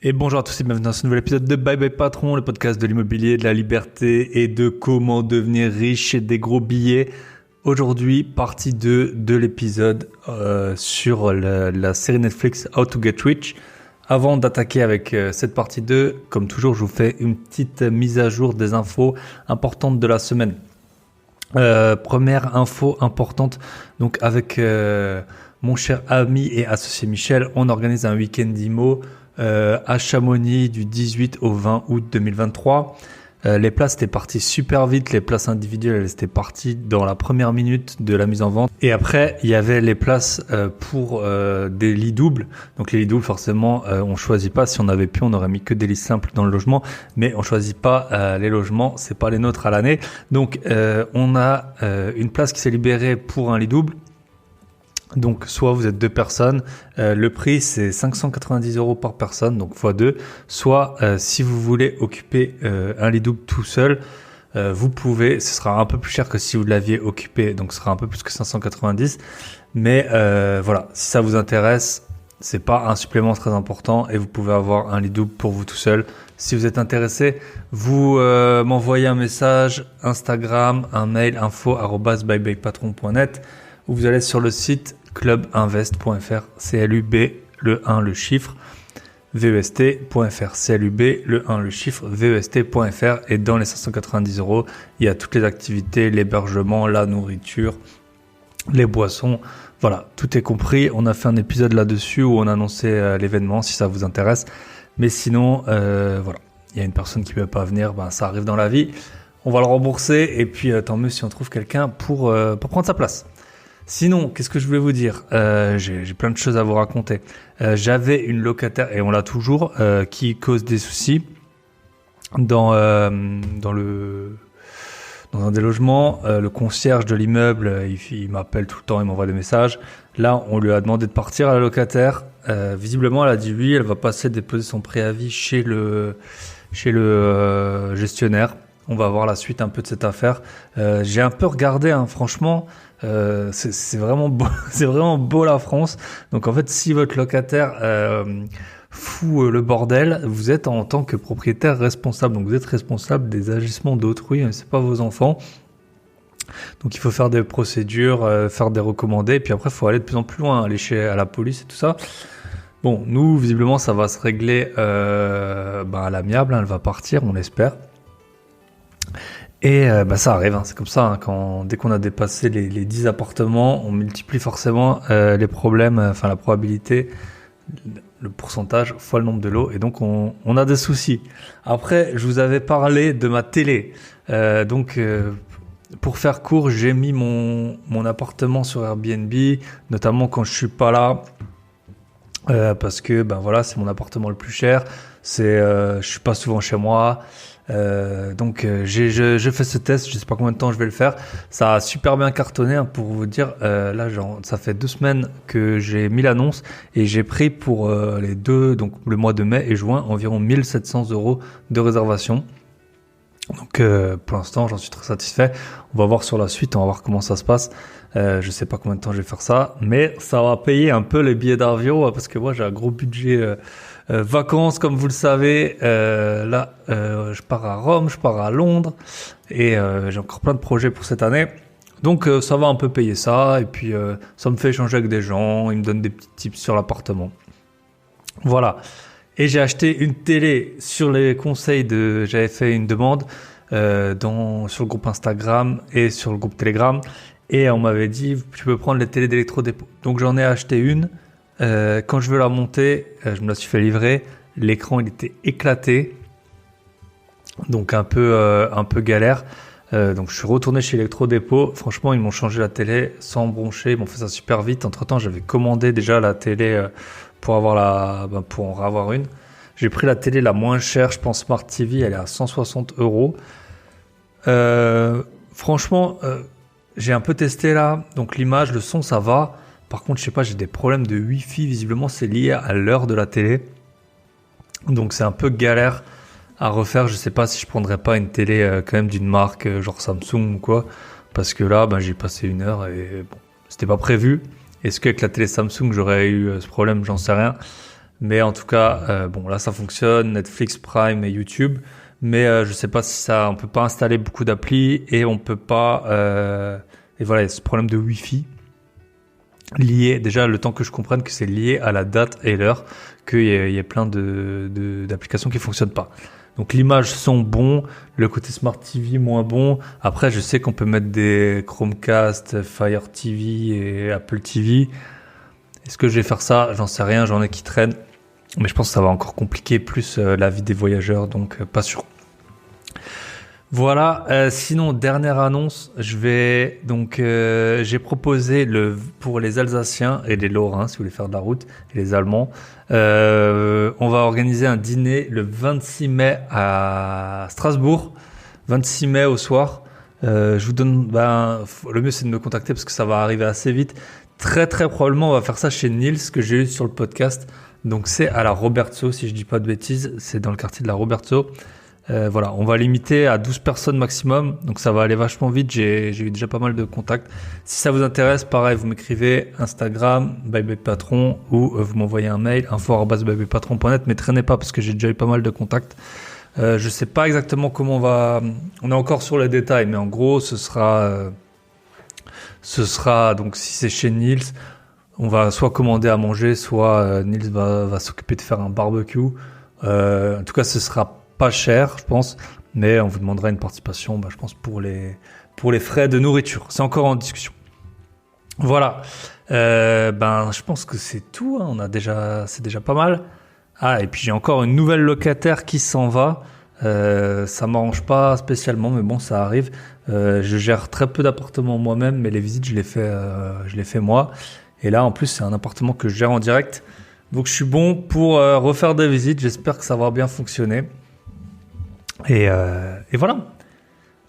Et bonjour à tous et bienvenue dans ce nouvel épisode de Bye Bye Patron, le podcast de l'immobilier, de la liberté et de comment devenir riche et des gros billets. Aujourd'hui, partie 2 de l'épisode sur la série Netflix How to Get Rich. Avant d'attaquer avec cette partie 2, comme toujours, je vous fais une petite mise à jour des infos importantes de la semaine. Première info importante, donc avec mon cher ami et associé Michel, on organise un week-end IMO à Chamonix du 18 au 20 août 2023. Les places étaient parties super vite, les places individuelles étaient parties dans la première minute de la mise en vente. Et après, il y avait les places pour des lits doubles. Donc les lits doubles, forcément, on choisit pas. Si on avait pu, on aurait mis que des lits simples dans le logement, mais on choisit pas les logements, c'est pas les nôtres à l'année. Donc on a une place qui s'est libérée pour un lit double. Donc, soit vous êtes 2 personnes, le prix c'est 590 € par personne, donc x2. Soit, si vous voulez occuper un lit double tout seul, vous pouvez, ce sera un peu plus cher que si vous l'aviez occupé, donc ce sera un peu plus que 590. Mais voilà, si ça vous intéresse, c'est pas un supplément très important et vous pouvez avoir un lit double pour vous tout seul. Si vous êtes intéressé, vous m'envoyez un message, Instagram, un mail info@bybypatron.net ou vous allez sur le site clubinvest.fr, CLUB, le 1, le chiffre, VEST.fr, CLUB, le 1, le chiffre, VEST.fr. Et dans les 590 €, il y a toutes les activités, l'hébergement, la nourriture, les boissons. Voilà, tout est compris. On a fait un épisode là-dessus où on annonçait l'événement si ça vous intéresse. Mais sinon, voilà, il y a une personne qui ne peut pas venir, ça arrive dans la vie. On va le rembourser et puis tant mieux si on trouve quelqu'un pour prendre sa place. Sinon, qu'est-ce que je voulais vous dire ? J'ai plein de choses à vous raconter. J'avais une locataire, et on l'a toujours, qui cause des soucis dans un des logements. Le concierge de l'immeuble, il m'appelle tout le temps, il m'envoie des messages. Là, on lui a demandé de partir à la locataire. Visiblement, elle a dit oui, elle va passer déposer son préavis chez le gestionnaire. On va voir la suite un peu de cette affaire. J'ai un peu regardé, franchement. C'est vraiment beau, c'est vraiment beau la France. Donc en fait, si votre locataire fout le bordel, vous êtes en tant que propriétaire responsable. Donc vous êtes responsable des agissements d'autrui, c'est pas vos enfants. Donc il faut faire des procédures, faire des recommandés, et puis après il faut aller de plus en plus loin, aller à la police et tout ça. Bon, nous visiblement ça va se régler à l'amiable, elle va partir, on l'espère. Et ça arrive, c'est comme ça, dès qu'on a dépassé les 10 appartements, on multiplie forcément les problèmes, la probabilité, le pourcentage fois le nombre de lots, et donc on a des soucis. Après, je vous avais parlé de ma télé, pour faire court, j'ai mis mon appartement sur Airbnb, notamment quand je suis pas là, parce que c'est mon appartement le plus cher, je suis pas souvent chez moi. Je fais ce test, je sais pas combien de temps je vais le faire. Ça a super bien cartonné, pour vous dire. Là, ça fait 2 semaines que j'ai mis l'annonce et j'ai pris pour les 2, donc le mois de mai et juin, environ 1700 € de réservation. Donc pour l'instant, j'en suis très satisfait. On va voir sur la suite, on va voir comment ça se passe. Je sais pas combien de temps je vais faire ça, mais ça va payer un peu les billets d'avion parce que moi j'ai un gros budget vacances, comme vous le savez. Je pars à Rome, je pars à Londres et j'ai encore plein de projets pour cette année. Donc ça va un peu payer ça et puis ça me fait échanger avec des gens, ils me donnent des petits tips sur l'appartement. Voilà. Et j'ai acheté une télé sur les conseils j'avais fait une demande sur le groupe Instagram et sur le groupe Telegram et on m'avait dit tu peux prendre les télés d'électrodépôt. Donc j'en ai acheté une. Quand je veux la monter, je me la suis fait livrer. L'écran il était éclaté, donc un peu galère. Donc je suis retourné chez Electrodépôt. Franchement, ils m'ont changé la télé sans broncher. Ils m'ont fait ça super vite. Entre temps, j'avais commandé déjà la télé pour pour en avoir une. J'ai pris la télé la moins chère, je pense Smart TV. Elle est à 160 €. Franchement, j'ai un peu testé là. Donc l'image, le son, ça va. Par contre, je sais pas, j'ai des problèmes de Wi-Fi. Visiblement, c'est lié à l'heure de la télé. Donc, c'est un peu galère à refaire. Je sais pas si je prendrais pas une télé quand même d'une marque genre Samsung ou quoi. Parce que là, j'ai passé 1 heure et bon, c'était pas prévu. Est-ce qu'avec la télé Samsung, j'aurais eu ce problème ? J'en sais rien. Mais en tout cas, bon, là, ça fonctionne, Netflix, Prime et YouTube. Mais je sais pas si on peut pas installer beaucoup d'applis et on peut pas. Et voilà, il y a ce problème de Wi-Fi lié. Déjà, le temps que je comprenne que c'est lié à la date et l'heure, qu'il y a plein d'applications qui fonctionnent pas. Donc l'image son bon, le côté Smart TV moins bon. Après, je sais qu'on peut mettre des Chromecast, Fire TV et Apple TV. Est-ce que je vais faire ça? J'en sais rien, j'en ai qui traînent. Mais je pense que ça va encore compliquer plus la vie des voyageurs, donc pas sûr. Voilà, sinon dernière annonce, j'ai proposé pour les Alsaciens et les Lorrains, si vous voulez faire de la route, et les Allemands, on va organiser un dîner le 26 mai à Strasbourg, 26 mai au soir. Je vous donne, le mieux c'est de me contacter parce que ça va arriver assez vite. Très très probablement on va faire ça chez Nils que j'ai eu sur le podcast. Donc c'est à la Robertso, si je dis pas de bêtises, c'est dans le quartier de la Robertso. Voilà, on va limiter à 12 personnes maximum, donc ça va aller vachement vite, j'ai eu déjà pas mal de contacts. Si ça vous intéresse, pareil, vous m'écrivez Instagram, bybypatron, ou vous m'envoyez un mail, info@bybypatron.net, mais traînez pas parce que j'ai déjà eu pas mal de contacts. Je sais pas exactement comment on est encore sur les détails, mais en gros, ce sera donc si c'est chez Nils, on va soit commander à manger, soit Nils va s'occuper de faire un barbecue. En tout cas, ce sera pas cher, je pense, mais on vous demandera une participation, je pense, pour les frais de nourriture. C'est encore en discussion. Voilà. Je pense que c'est tout. Hein. C'est déjà pas mal. Ah, et puis j'ai encore une nouvelle locataire qui s'en va. Ça m'arrange pas spécialement, mais bon, ça arrive. Je gère très peu d'appartements moi-même, mais les visites, je les fais moi. Et là, en plus, c'est un appartement que je gère en direct. Donc, je suis bon pour refaire des visites. J'espère que ça va bien fonctionner. Et voilà.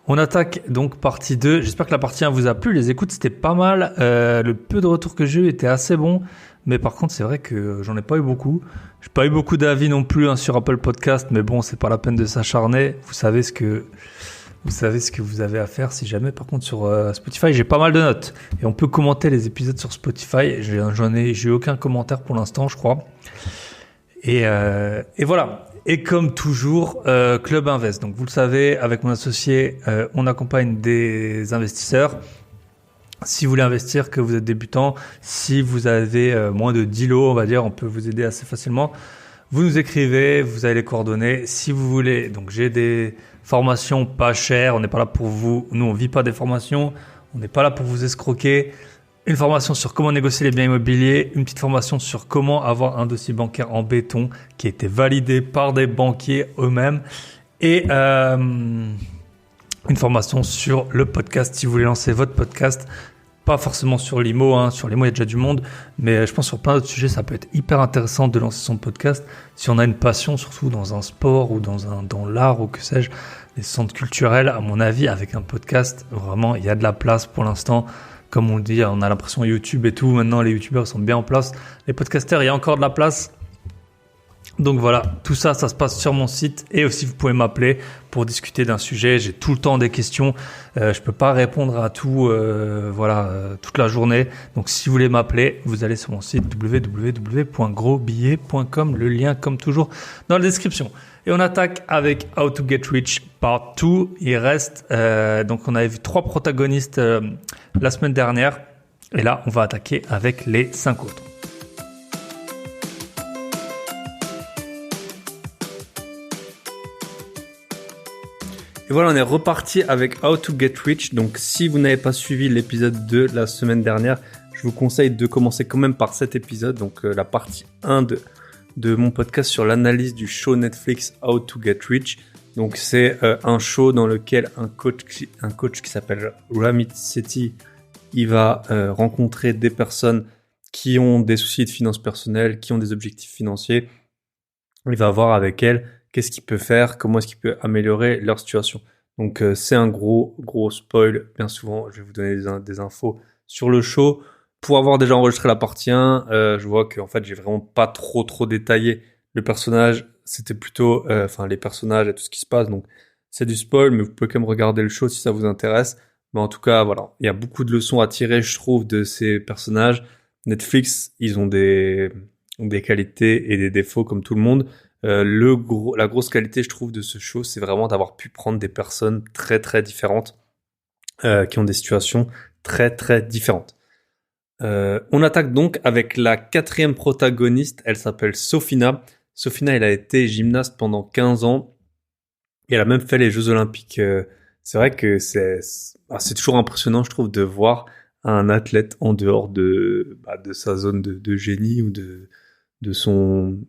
On attaque donc partie 2. J'espère que la partie 1 vous a plu. Les écoutes, c'était pas mal. Le peu de retours que j'ai eu était assez bon. Mais par contre, c'est vrai que j'en ai pas eu beaucoup. J'ai pas eu beaucoup d'avis non plus sur Apple Podcast. Mais bon, c'est pas la peine de s'acharner. Vous savez ce que vous avez à faire si jamais. Par contre, sur Spotify, j'ai pas mal de notes. Et on peut commenter les épisodes sur Spotify. J'ai eu aucun commentaire pour l'instant, je crois. Et voilà. Et comme toujours, Club Invest. Donc vous le savez, avec mon associé, on accompagne des investisseurs. Si vous voulez investir, que vous êtes débutant, si vous avez moins de 10 lots, on va dire, on peut vous aider assez facilement. Vous nous écrivez, vous avez les coordonnées. Si vous voulez, donc j'ai des formations pas chères, on n'est pas là pour vous. Nous, on vit pas des formations, on n'est pas là pour vous escroquer. Une formation sur comment négocier les biens immobiliers, une petite formation sur comment avoir un dossier bancaire en béton qui a été validé par des banquiers eux-mêmes et une formation sur le podcast si vous voulez lancer votre podcast. Pas forcément sur l'IMO, sur l'IMO il y a déjà du monde, mais je pense sur plein d'autres sujets ça peut être hyper intéressant de lancer son podcast si on a une passion, surtout dans un sport ou dans l'art ou que sais-je, les centres culturels. À mon avis, avec un podcast, vraiment il y a de la place pour l'instant. Comme on le dit, on a l'impression YouTube et tout. Maintenant, les YouTubeurs sont bien en place. Les podcasters, il y a encore de la place. Donc voilà, tout ça, ça se passe sur mon site. Et aussi, vous pouvez m'appeler pour discuter d'un sujet. J'ai tout le temps des questions. Je peux pas répondre à tout, toute la journée. Donc si vous voulez m'appeler, vous allez sur mon site www.grosbillet.com. Le lien, comme toujours, dans la description. Et on attaque avec How to Get Rich Part 2. Il reste, donc on avait vu 3 protagonistes la semaine dernière. Et là, on va attaquer avec les 5 autres. Et voilà, on est reparti avec How to Get Rich. Donc, si vous n'avez pas suivi l'épisode 2 la semaine dernière, je vous conseille de commencer quand même par cet épisode. Donc, la partie 1 de mon podcast sur l'analyse du show Netflix How to Get Rich. Donc, c'est un show dans lequel un coach qui s'appelle Ramit Sethi, il va rencontrer des personnes qui ont des soucis de finances personnelles, qui ont des objectifs financiers. Il va voir avec elles qu'est-ce qu'il peut faire, comment est-ce qu'il peut améliorer leur situation. Donc, c'est un gros spoil. Bien souvent, je vais vous donner des infos sur le show. Pour avoir déjà enregistré la partie 1, je vois qu'en fait, j'ai vraiment pas trop détaillé le personnage. C'était plutôt, les personnages et tout ce qui se passe. Donc, c'est du spoil, mais vous pouvez quand même regarder le show si ça vous intéresse. Mais en tout cas, voilà, il y a beaucoup de leçons à tirer, je trouve, de ces personnages. Netflix, ils ont des Donc des qualités et des défauts comme tout le monde. La grosse qualité, je trouve, de ce show, c'est vraiment d'avoir pu prendre des personnes très très différentes qui ont des situations très très différentes. On attaque donc avec la 4e protagoniste. Elle s'appelle Sofina. Sofina, elle a été gymnaste pendant 15 ans et elle a même fait les Jeux Olympiques. C'est vrai que c'est toujours impressionnant, je trouve, de voir un athlète en dehors de sa zone de génie ou de son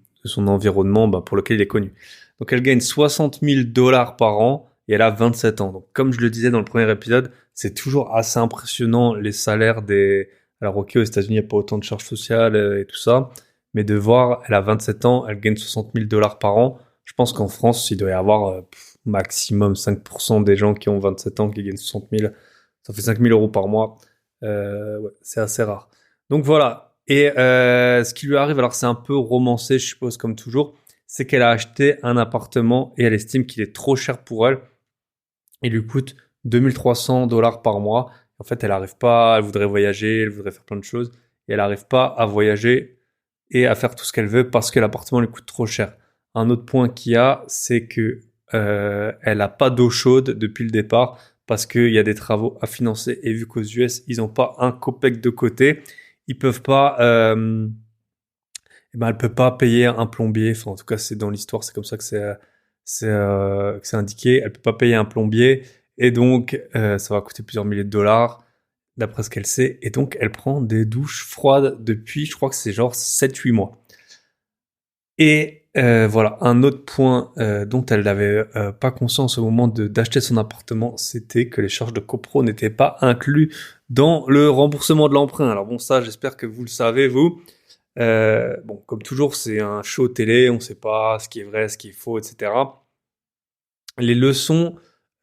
environnement pour lequel il est connu. Donc elle gagne $60,000 par an et elle a 27 ans. Donc comme je le disais dans le premier épisode, c'est toujours assez impressionnant les salaires des... Alors ok, aux États-Unis, il n'y a pas autant de charges sociales et tout ça, mais de voir, elle a 27 ans, elle gagne $60,000 par an. Je pense qu'en France, il doit y avoir maximum 5% des gens qui ont 27 ans qui gagnent 60 000. Ça fait 5 000 € par mois. Ouais, c'est assez rare. Donc voilà. Et ce qui lui arrive, alors c'est un peu romancé, je suppose, comme toujours, c'est qu'elle a acheté un appartement et elle estime qu'il est trop cher pour elle. Il lui coûte $2 300 par mois. En fait, elle n'arrive pas, elle voudrait voyager, elle voudrait faire plein de choses, et elle n'arrive pas à voyager et à faire tout ce qu'elle veut parce que l'appartement lui coûte trop cher. Un autre point qu'il y a, c'est que elle n'a pas d'eau chaude depuis le départ parce qu'il y a des travaux à financer, et vu qu'aux US, ils n'ont pas un copec de côté, ils peuvent pas... elle peut pas payer un plombier. Enfin, en tout cas, c'est dans l'histoire, c'est comme ça que c'est indiqué. Elle peut pas payer un plombier et donc ça va coûter plusieurs milliers de dollars d'après ce qu'elle sait. Et donc, elle prend des douches froides depuis, je crois que c'est genre 7-8 mois. Et voilà, un autre point dont elle n'avait pas conscience au moment d'acheter son appartement, c'était que les charges de copro n'étaient pas inclus dans le remboursement de l'emprunt. Alors bon, ça, j'espère que vous le savez, vous. Bon, comme toujours, c'est un show télé, on ne sait pas ce qui est vrai, ce qui est faux, etc. Les leçons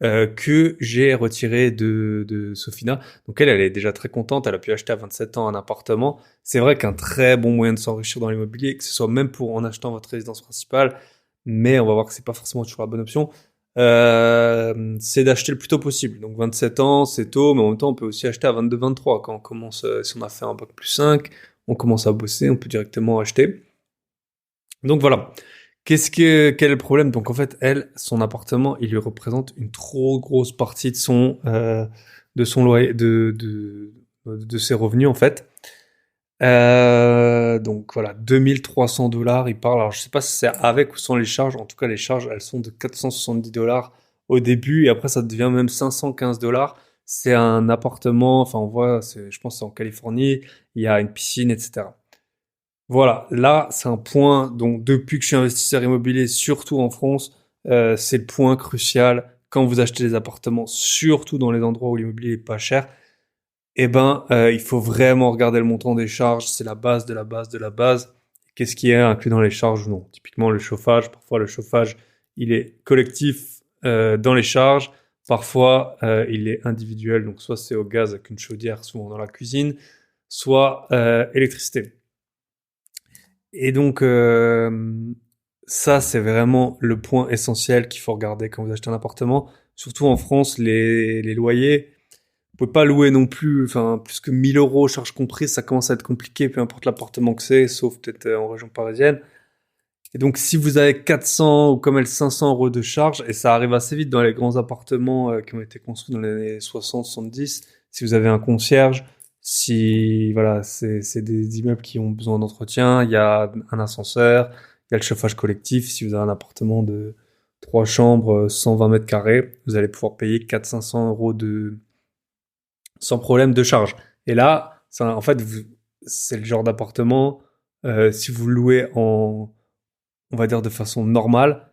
que j'ai retirées de Sofina, donc elle est déjà très contente, elle a pu acheter à 27 ans un appartement. C'est vrai qu'un très bon moyen de s'enrichir dans l'immobilier, que ce soit même pour en achetant votre résidence principale, mais on va voir que c'est pas forcément toujours la bonne option, c'est d'acheter le plus tôt possible. Donc 27 ans, c'est tôt, mais en même temps, on peut aussi acheter à 22-23 quand on commence, si on a fait un bac plus 5, on commence à bosser, on peut directement acheter. Donc voilà. Quel est le problème? Donc en fait, elle, son appartement, il lui représente une trop grosse partie de son loyer, de ses revenus en fait. Donc voilà, $2 300, il parle. Alors je sais pas si c'est avec ou sans les charges. En tout cas, les charges, elles sont de $470 au début et après ça devient même $515. C'est un appartement, enfin on voit, je pense que c'est en Californie, il y a une piscine, etc. Voilà, là, c'est un point, donc depuis que je suis investisseur immobilier, surtout en France, c'est le point crucial quand vous achetez des appartements, surtout dans les endroits où l'immobilier est pas cher. Il faut vraiment regarder le montant des charges, c'est la base de la base de la base. Qu'est-ce qui est inclus dans les charges ou non? Typiquement, le chauffage, parfois le chauffage, il est collectif dans les charges, parfois il est individuel, donc soit c'est au gaz avec une chaudière, souvent dans la cuisine, soit électricité. Et donc, ça, c'est vraiment le point essentiel qu'il faut regarder quand vous achetez un appartement. Surtout en France, les loyers, vous pouvez pas louer non plus, enfin, plus que 1 000 € charges comprises, ça commence à être compliqué, peu importe l'appartement que c'est, sauf peut-être en région parisienne. Et donc, si vous avez 400 ou comme elle 500 € de charges, et ça arrive assez vite dans les grands appartements qui ont été construits dans les années 60-70, si vous avez un concierge, si voilà, c'est des immeubles qui ont besoin d'entretien, il y a un ascenseur, il y a le chauffage collectif. Si vous avez un appartement de 3 chambres, 120 mètres carrés, vous allez pouvoir payer 400-500 € sans problème de charge. Et là, en fait, c'est le genre d'appartement, si vous le louez on va dire de façon normale,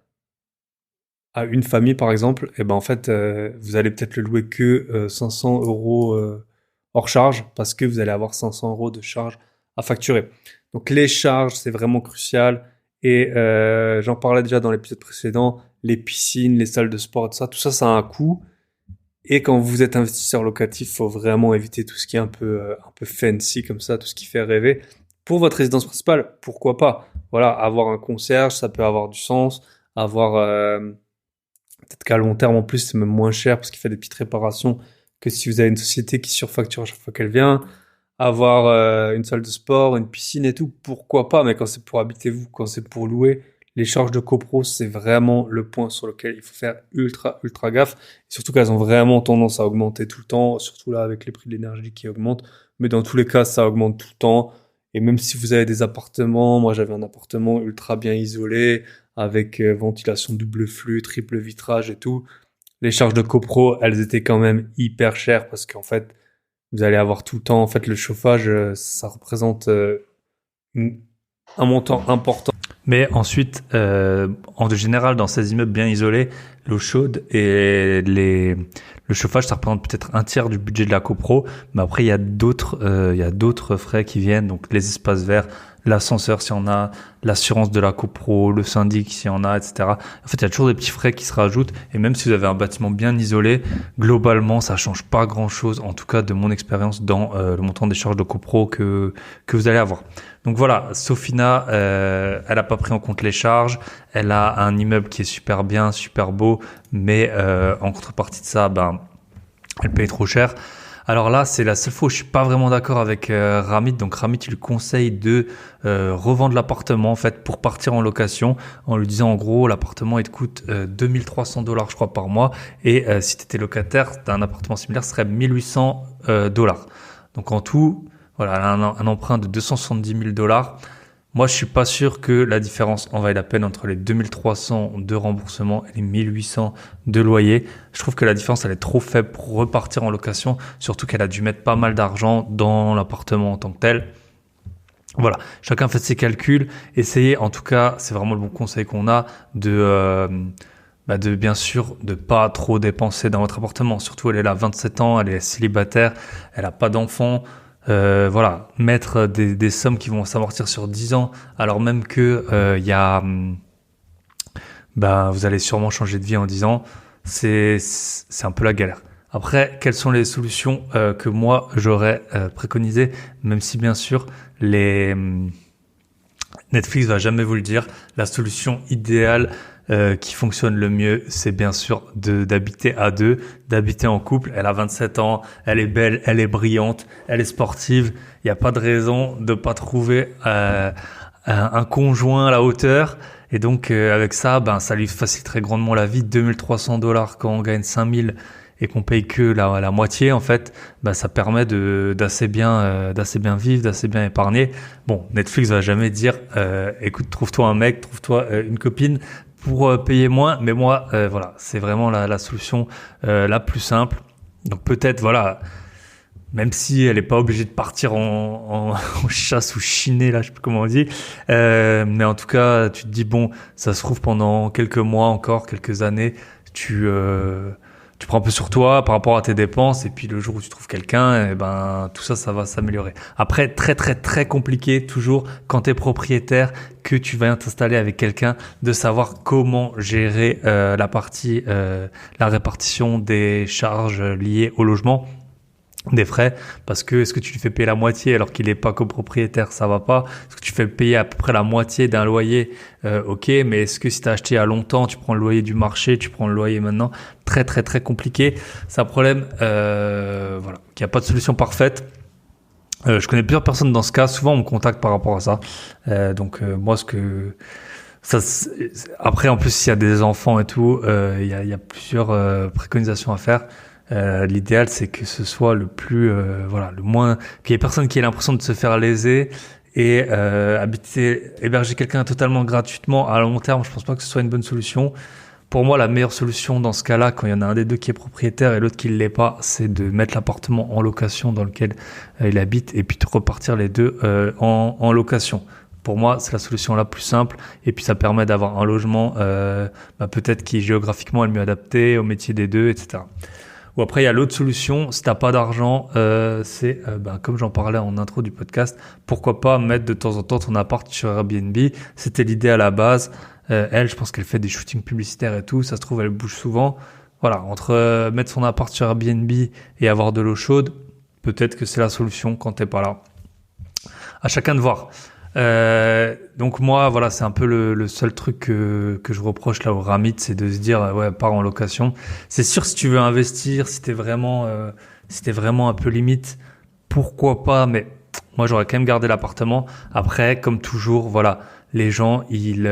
à une famille par exemple, et en fait, vous allez peut-être le louer que 500 € hors charge parce que vous allez avoir 500 € de charge à facturer. Donc les charges, c'est vraiment crucial. Et j'en parlais déjà dans l'épisode précédent, les piscines, les salles de sport, tout ça, ça a un coût. Et quand vous êtes investisseur locatif, faut vraiment éviter tout ce qui est un peu fancy comme ça, tout ce qui fait rêver. Pour votre résidence principale, pourquoi pas? Voilà, avoir un concierge, ça peut avoir du sens. Avoir peut-être qu'à long terme en plus, c'est même moins cher parce qu'il fait des petites réparations que si vous avez une société qui surfacture à chaque fois qu'elle vient. avoir une salle de sport, une piscine et tout, pourquoi pas, mais quand c'est pour habiter vous, quand c'est pour louer, les charges de copro, c'est vraiment le point sur lequel il faut faire ultra gaffe. Et surtout qu'elles ont vraiment tendance à augmenter tout le temps, surtout là avec les prix de l'énergie qui augmentent. Mais dans tous les cas, ça augmente tout le temps. Et même si vous avez des appartements, moi j'avais un appartement ultra bien isolé, avec ventilation double flux, triple vitrage et tout. Les charges de copro, elles étaient quand même hyper chères parce qu'en fait, vous allez avoir tout le temps, en fait, le chauffage, ça représente une- un montant important. Mais ensuite, en général, dans ces immeubles bien isolés, l'eau chaude et le chauffage, ça représente peut-être un tiers du budget de la copro. Mais après, il y a d'autres frais qui viennent. Donc, les espaces verts, l'ascenseur s'il y en a, l'assurance de la copro, le syndic s'il y en a, etc. En fait, il y a toujours des petits frais qui se rajoutent. Et même si vous avez un bâtiment bien isolé, globalement, ça change pas grand-chose. En tout cas, de mon expérience dans le montant des charges de copro que vous allez avoir. Donc voilà, Sofina, elle a pas pris en compte les charges. Elle a un immeuble qui est super bien, super beau, mais en contrepartie de ça, ben, elle paye trop cher. Alors là, c'est la seule fois où je suis pas vraiment d'accord avec Ramit. Donc Ramit, il lui conseille de revendre l'appartement en fait pour partir en location, en lui disant en gros l'appartement il te coûte $2 300 je crois par mois, et si tu étais locataire d'un appartement similaire, ce serait $1 800. Donc en tout, voilà, elle a un emprunt de $270 000. Moi, je suis pas sûr que la différence en vaille la peine entre les 2300 de remboursement et les 1800 de loyer. Je trouve que la différence, elle est trop faible pour repartir en location, surtout qu'elle a dû mettre pas mal d'argent dans l'appartement en tant que tel. Voilà, chacun fait ses calculs. Essayez, en tout cas, c'est vraiment le bon conseil qu'on a de bien sûr de pas trop dépenser dans votre appartement. Surtout, elle est là 27 ans, elle est célibataire, elle a pas d'enfants. Voilà, mettre des sommes qui vont s'amortir sur 10 ans, alors même que vous allez sûrement changer de vie en 10 ans, c'est un peu la galère. Après, quelles sont les solutions que moi j'aurais préconisées, même si bien sûr Netflix va jamais vous le dire, la solution idéale qui fonctionne le mieux, c'est bien sûr d'habiter à deux, d'habiter en couple. Elle a 27 ans, elle est belle, elle est brillante, elle est sportive. Il n'y a pas de raison de pas trouver un conjoint à la hauteur. Et donc avec ça, ben ça lui faciliterait grandement la vie. $2300 quand on gagne 5000 et qu'on paye que la moitié, en fait, bah ça permet d'assez bien vivre, d'assez bien épargner. Bon, Netflix va jamais dire écoute, trouve-toi un mec, trouve-toi une copine pour payer moins, mais moi voilà, c'est vraiment la solution la plus simple. Donc peut-être voilà, même si elle est pas obligée de partir en chasse ou chiner, là, je sais plus comment on dit. Mais en tout cas, tu te dis bon, ça se trouve pendant quelques mois encore, quelques années, tu prends un peu sur toi par rapport à tes dépenses, et puis le jour où tu trouves quelqu'un, et ben tout ça, ça va s'améliorer. Après, très compliqué toujours quand t'es propriétaire, que tu vas t'installer avec quelqu'un, de savoir comment gérer la répartition des charges liées au logement, des frais, parce que est-ce que tu lui fais payer la moitié alors qu'il est pas copropriétaire, ça va pas. Est-ce que tu fais payer à peu près la moitié d'un loyer, ok, mais est-ce que si tu as acheté à longtemps, tu prends le loyer du marché, tu prends le loyer maintenant, très compliqué. C'est un problème, voilà, qu'il n'y a pas de solution parfaite. Je connais plusieurs personnes dans ce cas, souvent on me contacte par rapport à ça. Moi, après, en plus, s'il y a des enfants et tout, il y a plusieurs préconisations à faire. L'idéal, c'est que ce soit le plus, le moins, qu'il y ait personne qui ait l'impression de se faire léser, et héberger quelqu'un totalement gratuitement à long terme. Je pense pas que ce soit une bonne solution. Pour moi, la meilleure solution dans ce cas-là, quand il y en a un des deux qui est propriétaire et l'autre qui ne l'est pas, c'est de mettre l'appartement en location dans lequel il habite, et puis de repartir les deux en location. Pour moi, c'est la solution la plus simple, et puis ça permet d'avoir un logement peut-être qui géographiquement est le mieux adapté au métier des deux, etc. Ou après, il y a l'autre solution, si t'as pas d'argent, c'est comme j'en parlais en intro du podcast, pourquoi pas mettre de temps en temps ton appart sur Airbnb. C'était l'idée à la base. Elle, je pense qu'elle fait des shootings publicitaires et tout, ça se trouve elle bouge souvent. Voilà, entre mettre son appart sur Airbnb et avoir de l'eau chaude, peut-être que c'est la solution quand t'es pas là. À chacun de voir. Donc moi, voilà, c'est un peu le seul truc que je reproche là au Ramit, c'est de se dire ouais, pars en location. C'est sûr, si tu veux investir, si t'es vraiment un peu limite, pourquoi pas, mais moi j'aurais quand même gardé l'appartement. Après, comme toujours, voilà, les gens ils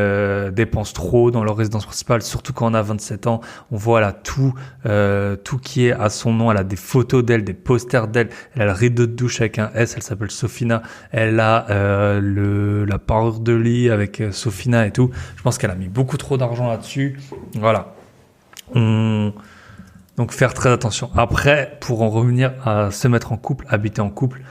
dépensent trop dans leur résidence principale, surtout quand on a 27 ans. On voit là tout qui est à son nom. Elle a des photos d'elle, des posters d'elle. Elle a le rideau de douche avec un S. Elle s'appelle Sofina. Elle a la parure de lit avec Sofina et tout. Je pense qu'elle a mis beaucoup trop d'argent là-dessus. Voilà. Donc faire très attention. Après, pour en revenir à se mettre en couple, habiter en couple.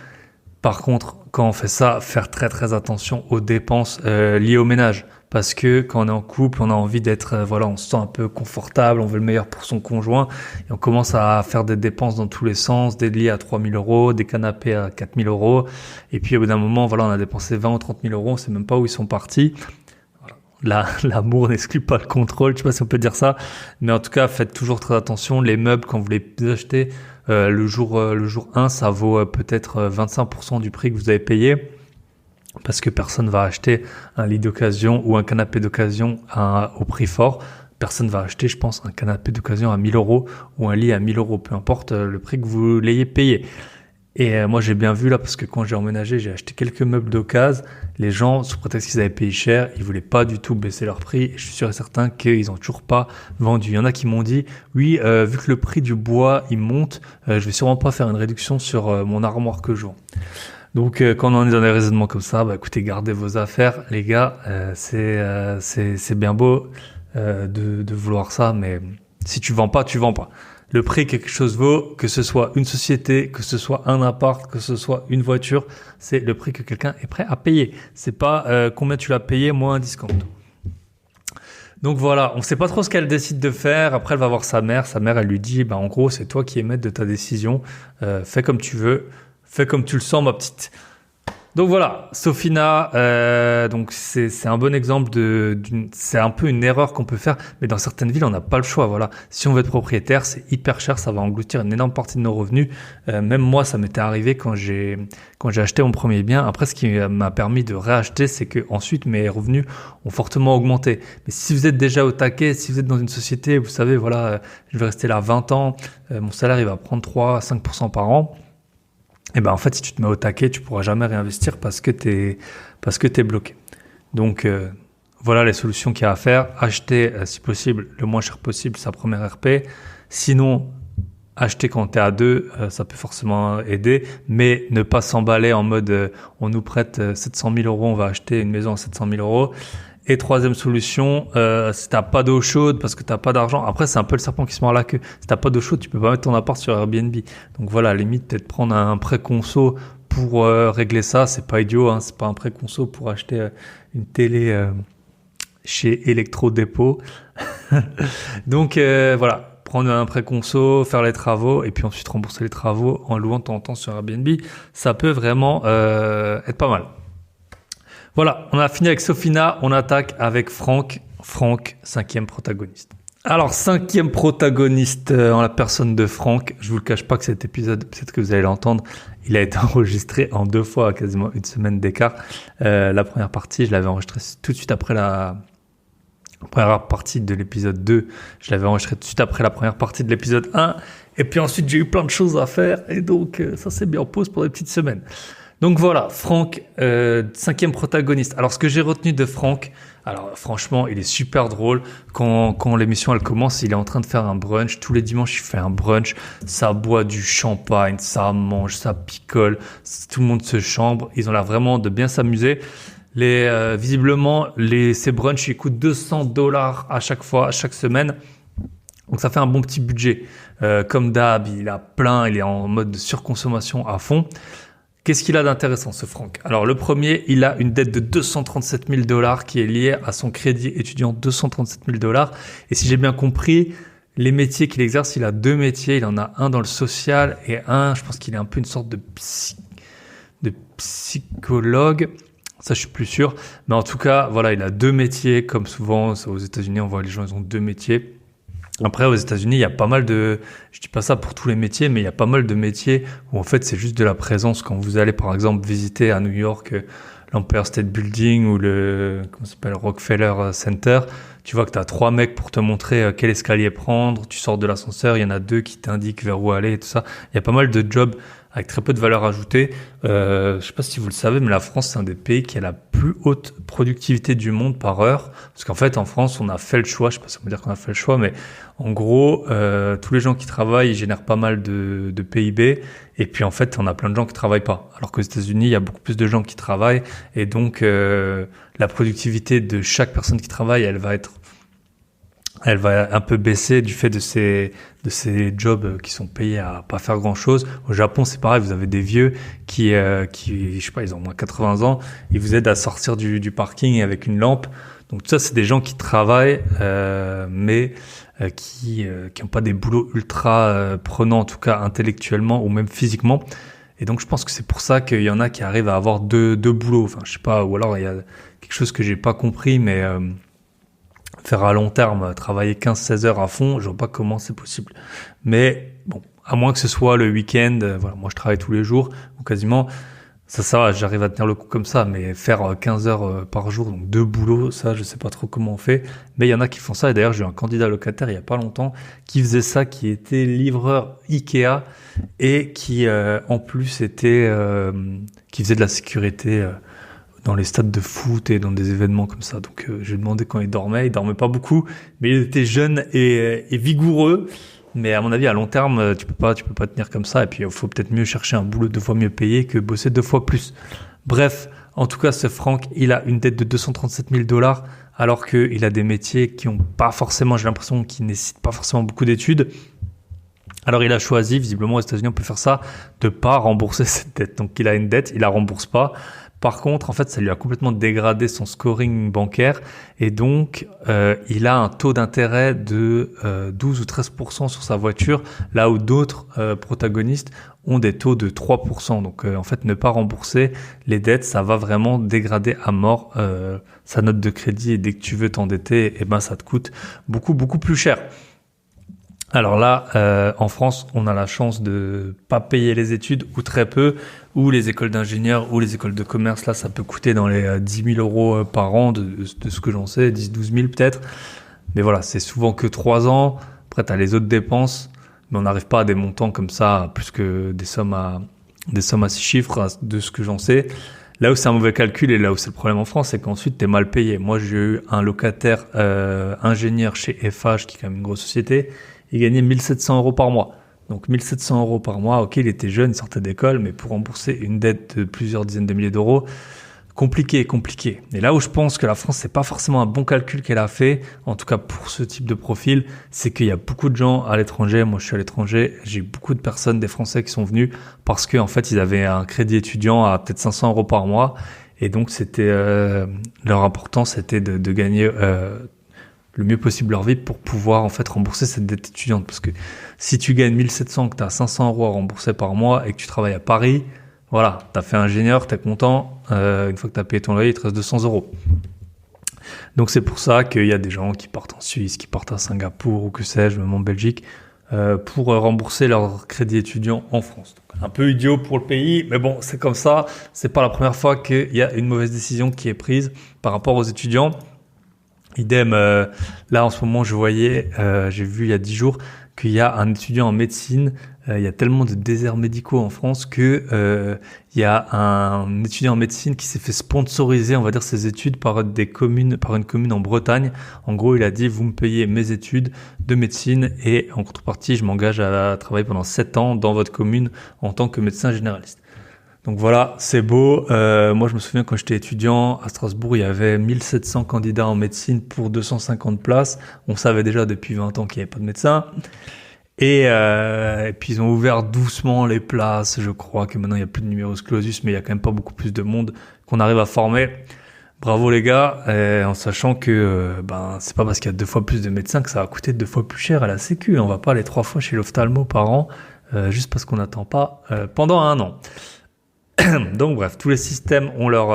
Par contre, quand on fait ça, faire très très attention aux dépenses liées au ménage. Parce que quand on est en couple, on a envie d'être, on se sent un peu confortable, on veut le meilleur pour son conjoint. Et on commence à faire des dépenses dans tous les sens, des lits à 3 000 €, des canapés à 4 000 €. Et puis au bout d'un moment, on a dépensé 20 ou 30 000 €, on sait même pas où ils sont partis. L'amour n'exclut pas le contrôle, je sais pas si on peut dire ça. Mais en tout cas, faites toujours très attention. Les meubles, quand vous les achetez, le jour 1, ça vaut peut-être 25% du prix que vous avez payé. Parce que personne va acheter un lit d'occasion ou un canapé d'occasion au prix fort. Personne va acheter, je pense, un canapé d'occasion à 1 000 € ou un lit à 1 000 €, peu importe le prix que vous l'ayez payé. Et moi, j'ai bien vu là, parce que quand j'ai emménagé, j'ai acheté quelques meubles d'occasion. Les gens, sous prétexte qu'ils avaient payé cher, ils voulaient pas du tout baisser leur prix. Et je suis sûr et certain qu'ils ont toujours pas vendu. Il y en a qui m'ont dit, oui, vu que le prix du bois, il monte, je vais sûrement pas faire une réduction sur mon armoire que je vends. Donc, quand on est dans des raisonnements comme ça, écoutez, gardez vos affaires, les gars. C'est bien beau de vouloir ça, mais si tu vends pas, tu vends pas. Le prix que quelque chose vaut, que ce soit une société, que ce soit un appart, que ce soit une voiture, c'est le prix que quelqu'un est prêt à payer. C'est pas combien tu l'as payé moins un discount. Donc voilà, on sait pas trop ce qu'elle décide de faire. Après, elle va voir sa mère. Sa mère, elle lui dit, en gros, c'est toi qui es maître de ta décision. Fais comme tu veux, fais comme tu le sens, ma petite. Donc voilà, Sofina, donc c'est un bon exemple c'est un peu une erreur qu'on peut faire, mais dans certaines villes, on n'a pas le choix, voilà. Si on veut être propriétaire, c'est hyper cher, ça va engloutir une énorme partie de nos revenus. Même moi, ça m'était arrivé quand j'ai acheté mon premier bien. Après, ce qui m'a permis de réacheter, c'est que ensuite mes revenus ont fortement augmenté. Mais si vous êtes déjà au taquet, si vous êtes dans une société, vous savez, je vais rester là 20 ans, mon salaire, il va prendre 3 à 5% par an. Et en fait, si tu te mets au taquet, tu pourras jamais réinvestir parce que t'es bloqué. Donc, voilà les solutions qu'il y a à faire. Acheter, si possible, le moins cher possible sa première RP. Sinon, acheter quand t'es à deux, ça peut forcément aider. Mais ne pas s'emballer en mode, on nous prête 700 000 €, on va acheter une maison à 700 000 €. Et troisième solution, si t'as pas d'eau chaude parce que t'as pas d'argent. Après, c'est un peu le serpent qui se mord la queue. Si t'as pas d'eau chaude, tu peux pas mettre ton appart sur Airbnb. Donc voilà, à la limite, peut-être prendre un prêt conso pour régler ça. C'est pas idiot, hein. C'est pas un prêt conso pour acheter une télé chez Electro-Dépôt. Donc voilà, prendre un prêt conso, faire les travaux et puis ensuite rembourser les travaux en louant de temps en temps sur Airbnb. Ça peut vraiment être pas mal. Voilà, on a fini avec Sofina, on attaque avec Franck. Franck, 5e protagoniste. Alors, 5e protagoniste en la personne de Franck. Je vous le cache pas que cet épisode, peut-être que vous allez l'entendre, il a été enregistré en 2 fois, à quasiment une semaine d'écart. La première partie, je l'avais enregistrée tout de suite après la première partie de l'épisode 2. Je l'avais enregistré tout de suite après la première partie de l'épisode 1. Et puis ensuite, j'ai eu plein de choses à faire. Et donc, ça s'est mis en pause pour des petites semaines. Donc voilà, Franck, 5e protagoniste. Alors ce que j'ai retenu de Franck, alors franchement, il est super drôle. Quand l'émission elle commence, il est en train de faire un brunch. Tous les dimanches, il fait un brunch. Ça boit du champagne, ça mange, ça picole. Tout le monde se chambre. Ils ont l'air vraiment de bien s'amuser. Visiblement, ces brunchs, ils coûtent $200 à chaque fois, chaque semaine. Donc ça fait un bon petit budget. Comme d'hab, il est en mode de surconsommation à fond. Qu'est-ce qu'il a d'intéressant, ce Franck? Alors, le premier, il a une dette de $237 000 qui est liée à son crédit étudiant, $237 000. Et si j'ai bien compris, les métiers qu'il exerce, il a 2 métiers. Il en a un dans le social et je pense qu'il est un peu une sorte de psychologue. Ça, je suis plus sûr. Mais en tout cas, voilà, il a 2 métiers. Comme souvent, aux États-Unis, on voit les gens, ils ont 2 métiers. Après, aux États-Unis, il y a pas mal je dis pas ça pour tous les métiers, mais il y a pas mal de métiers où en fait, c'est juste de la présence. Quand vous allez, par exemple, visiter à New York l'Empire State Building ou Rockefeller Center, tu vois que tu as 3 mecs pour te montrer quel escalier prendre. Tu sors de l'ascenseur, il y en a 2 qui t'indiquent vers où aller et tout ça. Il y a pas mal de jobs avec très peu de valeur ajoutée. Je sais pas si vous le savez, mais la France, c'est un des pays qui a la plus haute productivité du monde par heure. Parce qu'en fait, en France, on a fait le choix, je sais pas si on peut dire qu'on a fait le choix, mais en gros, tous les gens qui travaillent, ils génèrent pas mal de PIB. Et puis en fait, on a plein de gens qui travaillent pas. Alors qu'aux États-Unis, il y a beaucoup plus de gens qui travaillent. Et donc, la productivité de chaque personne qui travaille, elle va un peu baisser du fait de ces jobs qui sont payés à pas faire grand chose. Au Japon, c'est pareil, vous avez des vieux qui, je sais pas, ils ont au moins 80 ans, ils vous aident à sortir du parking avec une lampe. Donc tout ça, c'est des gens qui travaillent, mais qui ont pas des boulots ultra prenants, en tout cas intellectuellement ou même physiquement. Et donc je pense que c'est pour ça qu'il y en a qui arrivent à avoir deux boulots. Enfin, je sais pas, ou alors il y a quelque chose que j'ai pas compris, mais faire à long terme, travailler 15-16 heures à fond, je vois pas comment c'est possible. Mais bon, à moins que ce soit le week-end, voilà, moi je travaille tous les jours, ou quasiment, ça va, j'arrive à tenir le coup comme ça, mais faire 15 heures par jour, donc 2 boulots, ça je sais pas trop comment on fait, mais il y en a qui font ça, et d'ailleurs j'ai eu un candidat locataire il y a pas longtemps, qui faisait ça, qui était livreur Ikea, et qui en plus était, qui faisait de la sécurité, dans les stades de foot et dans des événements comme ça. Donc j'ai demandé quand il dormait pas beaucoup, mais il était jeune et vigoureux. Mais à mon avis, à long terme, tu peux pas tenir comme ça. Et puis il faut peut-être mieux chercher un boulot 2 fois mieux payé que bosser 2 fois plus. Bref, en tout cas, ce Franck, il a une dette de 237 000 $, alors qu'il a des métiers qui ont pas forcément, j'ai l'impression, qui nécessitent pas forcément beaucoup d'études. Alors il a choisi, visiblement aux États-Unis on peut faire ça, de pas rembourser cette dette. Donc il a une dette, il la rembourse pas. Par contre, en fait, ça lui a complètement dégradé son scoring bancaire et donc il a un taux d'intérêt de 12 ou 13% sur sa voiture, là où d'autres protagonistes ont des taux de 3%. Donc en fait, ne pas rembourser les dettes, ça va vraiment dégrader à mort sa note de crédit et dès que tu veux t'endetter, eh ben ça te coûte beaucoup plus cher. Alors là, en France, on a la chance de pas payer les études ou très peu, ou les écoles d'ingénieurs ou les écoles de commerce. Là, ça peut coûter dans les 10 000 € par an, de ce que j'en sais, 10-12 000 peut-être. Mais voilà, c'est souvent que 3 ans. Après, t'as les autres dépenses, mais on n'arrive pas à des montants comme ça, plus que des sommes à 6 chiffres, de ce que j'en sais. Là où c'est un mauvais calcul et là où c'est le problème en France, c'est qu'ensuite t'es mal payé. Moi, j'ai eu un locataire ingénieur chez FH, qui est quand même une grosse société. Il gagnait 1 700 € par mois. Donc 1 700 € par mois, ok, il était jeune, il sortait d'école, mais pour rembourser une dette de plusieurs dizaines de milliers d'euros, compliqué. Et là où je pense que la France, c'est pas forcément un bon calcul qu'elle a fait, en tout cas pour ce type de profil, c'est qu'il y a beaucoup de gens à l'étranger. Moi, je suis à l'étranger, j'ai beaucoup de personnes, des Français qui sont venus parce que en fait, ils avaient un crédit étudiant à peut-être 500 € par mois, et donc c'était leur important, c'était de gagner le mieux possible leur vie pour pouvoir en fait rembourser cette dette étudiante. Parce que si tu gagnes 1 700, que tu as 500 € à rembourser par mois et que tu travailles à Paris, voilà, tu as fait ingénieur, tu es content, une fois que tu as payé ton loyer, il te reste 200 €. Donc c'est pour ça qu'il y a des gens qui partent en Suisse, qui partent à Singapour ou que sais-je, même en Belgique, pour rembourser leur crédit étudiant en France. Donc, un peu idiot pour le pays, mais bon, c'est comme ça. C'est pas la première fois qu'il y a une mauvaise décision qui est prise par rapport aux étudiants. Idem, là en ce moment je voyais, j'ai vu il y a 10 jours qu'il y a un étudiant en médecine, il y a tellement de déserts médicaux en France que il y a un étudiant en médecine qui s'est fait sponsoriser, on va dire, ses études par une commune en Bretagne. En gros, il a dit, vous me payez mes études de médecine et en contrepartie, je m'engage à travailler pendant 7 ans dans votre commune en tant que médecin généraliste. Donc voilà, c'est beau. Moi, je me souviens quand j'étais étudiant à Strasbourg, il y avait 1700 candidats en médecine pour 250 places. On savait déjà depuis 20 ans qu'il n'y avait pas de médecin. Et puis ils ont ouvert doucement les places. Je crois que maintenant il n'y a plus de numerus clausus, mais il y a quand même pas beaucoup plus de monde qu'on arrive à former. Bravo les gars, en sachant que c'est pas parce qu'il y a 2 fois plus de médecins que ça va coûter 2 fois plus cher à la Sécu. On va pas aller 3 fois chez l'ophtalmo par an juste parce qu'on n'attend pas pendant 1 an. Donc bref, tous les systèmes ont leurs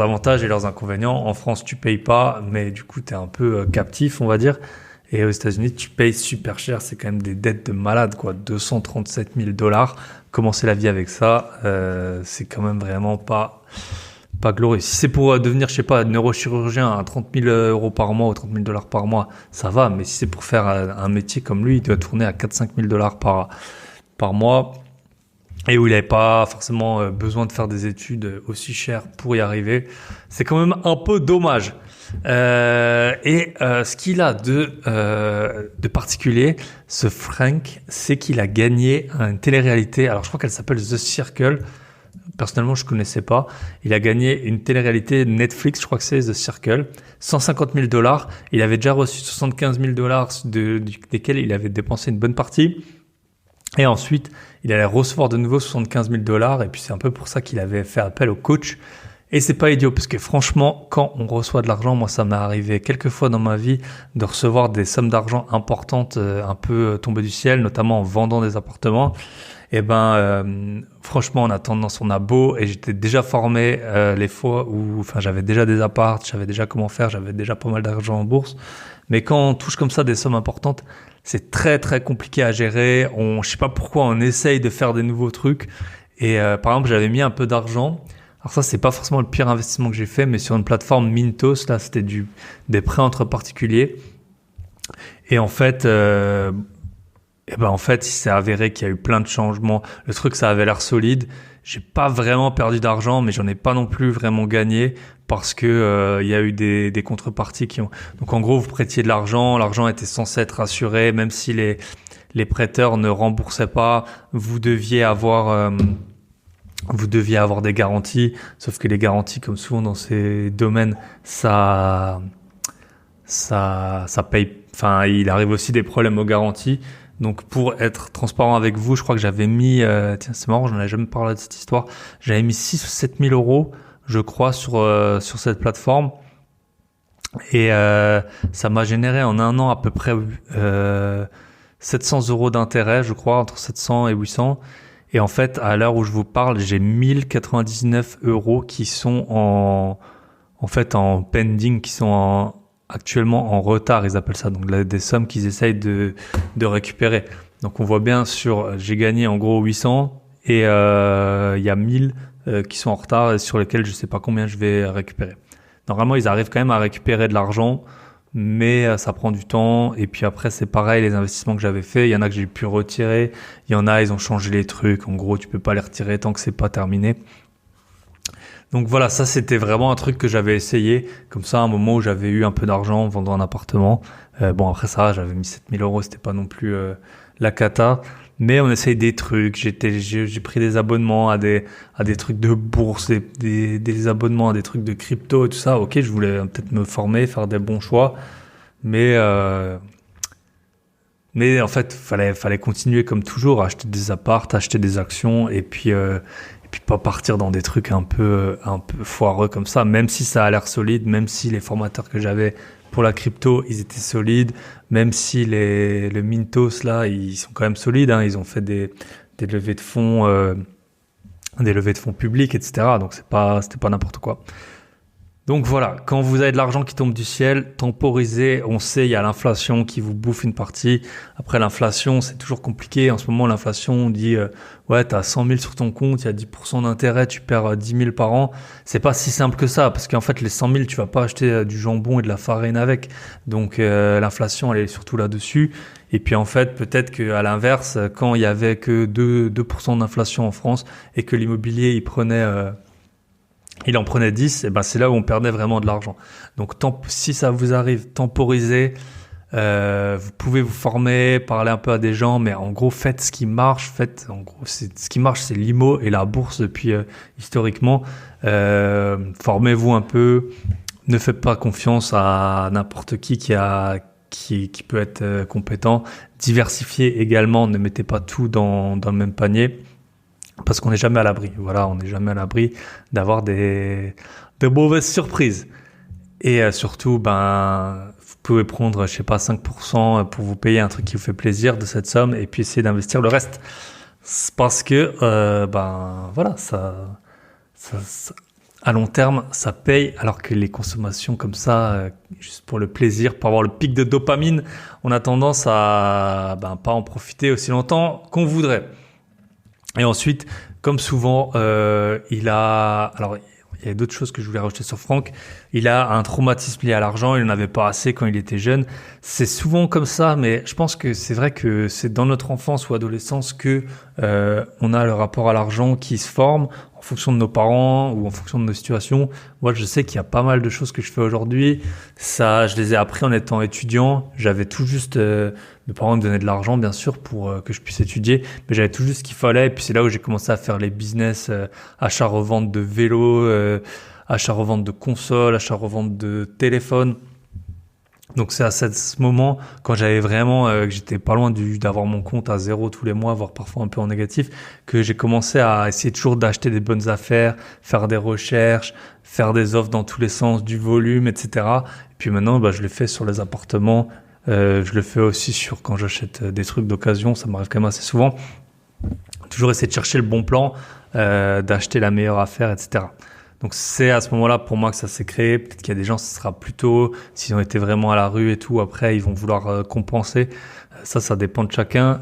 avantages et leurs inconvénients. En France, tu payes pas, mais du coup, t'es un peu captif, on va dire. Et aux États-Unis, tu payes super cher. C'est quand même des dettes de malade, quoi. 237 000 $. Commencer la vie avec ça, c'est quand même vraiment pas glorieux. Si c'est pour devenir, je sais pas, neurochirurgien à 30 000 € par mois ou 30 000 $ par mois, ça va. Mais si c'est pour faire un métier comme lui, il doit tourner à 4-5 000 $ par mois. et où il n'avait pas forcément besoin de faire des études aussi chères pour y arriver. C'est quand même un peu dommage. Ce qu'il a de particulier, ce Frank, c'est qu'il a gagné une télé-réalité. Alors je crois qu'elle s'appelle The Circle. Personnellement, je connaissais pas. Il a gagné une télé-réalité Netflix, je crois que c'est The Circle, $150,000. Il avait déjà reçu $75,000 desquels il avait dépensé une bonne partie. Et ensuite, il allait recevoir de nouveau $75,000. Et puis c'est un peu pour ça qu'il avait fait appel au coach. Et c'est pas idiot parce que franchement, quand on reçoit de l'argent, moi ça m'est arrivé quelques fois dans ma vie de recevoir des sommes d'argent importantes, un peu tombées du ciel, notamment en vendant des appartements. Et franchement, on a tendance, on a beau, et j'étais déjà formé les fois où, enfin, j'avais déjà des apparts, je savais déjà comment faire, j'avais déjà pas mal d'argent en bourse. Mais quand on touche comme ça des sommes importantes, c'est très très compliqué à gérer. Je sais pas pourquoi on essaye de faire des nouveaux trucs. Et par exemple, j'avais mis un peu d'argent. Alors ça, c'est pas forcément le pire investissement que j'ai fait, mais sur une plateforme Mintos, là, c'était des prêts entre particuliers. Et en fait, il s'est avéré qu'il y a eu plein de changements. Le truc, ça avait l'air solide. J'ai pas vraiment perdu d'argent, mais j'en ai pas non plus vraiment gagné parce que il y a eu des contreparties qui ont. Donc en gros, vous prêtiez de l'argent était censé être assuré, même si les prêteurs ne remboursaient pas, vous deviez avoir des garanties, sauf que les garanties, comme souvent dans ces domaines, ça paye. Enfin, il arrive aussi des problèmes aux garanties. Donc, pour être transparent avec vous, je crois que j'avais mis, tiens, c'est marrant, j'en ai jamais parlé de cette histoire. J'avais mis 6 ou 7 000 euros, je crois, sur cette plateforme. Et ça m'a généré en un an à peu près 700 euros d'intérêt, je crois, entre 700 et 800. Et en fait, à l'heure où je vous parle, j'ai 1099 euros qui sont en pending, qui sont actuellement en retard, ils appellent ça. Donc, des sommes qu'ils essayent de récupérer. Donc, on voit bien j'ai gagné en gros 800 et il y a 1000 qui sont en retard et sur lesquels je sais pas combien je vais récupérer. Normalement, ils arrivent quand même à récupérer de l'argent, mais ça prend du temps. Et puis après, c'est pareil, les investissements que j'avais faits, il y en a que j'ai pu retirer, il y en a, ils ont changé les trucs. En gros, tu peux pas les retirer tant que c'est pas terminé. Donc voilà, ça c'était vraiment un truc que j'avais essayé, comme ça, à un moment où j'avais eu un peu d'argent en vendant un appartement. Bon, après ça, j'avais mis 7 000 euros, c'était pas non plus la cata. Mais on essaye des trucs. J'ai pris des abonnements à des trucs de bourse, des abonnements à des trucs de crypto et tout ça. Ok, je voulais peut-être me former, faire des bons choix, mais en fait, fallait continuer comme toujours, acheter des apparts, acheter des actions, et puis pas partir dans des trucs un peu foireux comme ça. Même si ça a l'air solide, même si les formateurs que j'avais pour la crypto, ils étaient solides, même si le Mintos là, ils sont quand même solides, hein, ils ont fait des levées de fonds publics, etc. Donc c'était pas n'importe quoi. Donc voilà, quand vous avez de l'argent qui tombe du ciel, temporisez. On sait, il y a l'inflation qui vous bouffe une partie. Après, l'inflation, c'est toujours compliqué. En ce moment, l'inflation, on dit, ouais, t'as 100 000 sur ton compte, il y a 10% d'intérêt, tu perds 10 000 par an. C'est pas si simple que ça, parce qu'en fait, les 100 000, tu vas pas acheter du jambon et de la farine avec. Donc, l'inflation, elle est surtout là-dessus. Et puis, en fait, peut-être qu'à l'inverse, quand il y avait que 2% d'inflation en France et que l'immobilier, il en prenait 10, et ben c'est là où on perdait vraiment de l'argent. Donc si ça vous arrive, temporisez, vous pouvez vous former, parler un peu à des gens, mais en gros faites ce qui marche. Ce qui marche, c'est l'IMO et la bourse depuis historiquement. Formez-vous un peu, ne faites pas confiance à n'importe qui peut être compétent. Diversifiez également, ne mettez pas tout dans le même panier. Parce qu'on n'est jamais à l'abri. Voilà, on n'est jamais à l'abri d'avoir de mauvaises surprises. Et surtout, vous pouvez prendre, 5% pour vous payer un truc qui vous fait plaisir de cette somme et puis essayer d'investir le reste. Parce que, voilà, ça, à long terme, ça paye. Alors que les consommations comme ça, juste pour le plaisir, pour avoir le pic de dopamine, on a tendance à, pas en profiter aussi longtemps qu'on voudrait. Et ensuite, comme souvent, il y il y a d'autres choses que je voulais rajouter sur Franck. Il a un traumatisme lié à l'argent, il n'en avait pas assez quand il était jeune. C'est souvent comme ça, mais je pense que c'est vrai que c'est dans notre enfance ou adolescence que on a le rapport à l'argent qui se forme en fonction de nos parents ou en fonction de nos situations. Moi, je sais qu'il y a pas mal de choses que je fais aujourd'hui. Ça, je les ai appris en étant étudiant. J'avais tout juste, mes parents me donnaient de l'argent, bien sûr, pour que je puisse étudier, mais j'avais tout juste ce qu'il fallait. Et puis c'est là où j'ai commencé à faire les business, achat-revente de vélos, achat-revente de consoles, achat-revente de téléphones. Donc c'est à ce moment, quand j'avais vraiment, que j'étais pas loin d'avoir mon compte à zéro tous les mois, voire parfois un peu en négatif, que j'ai commencé à essayer toujours d'acheter des bonnes affaires, faire des recherches, faire des offres dans tous les sens, du volume, etc. Et puis maintenant, je le fais sur les appartements, je le fais aussi sur quand j'achète des trucs d'occasion, ça m'arrive quand même assez souvent. Toujours essayer de chercher le bon plan, d'acheter la meilleure affaire, etc. Donc c'est à ce moment-là pour moi que ça s'est créé. Peut-être qu'il y a des gens, ce sera plutôt s'ils ont été vraiment à la rue et tout. Après, ils vont vouloir compenser. Ça dépend de chacun.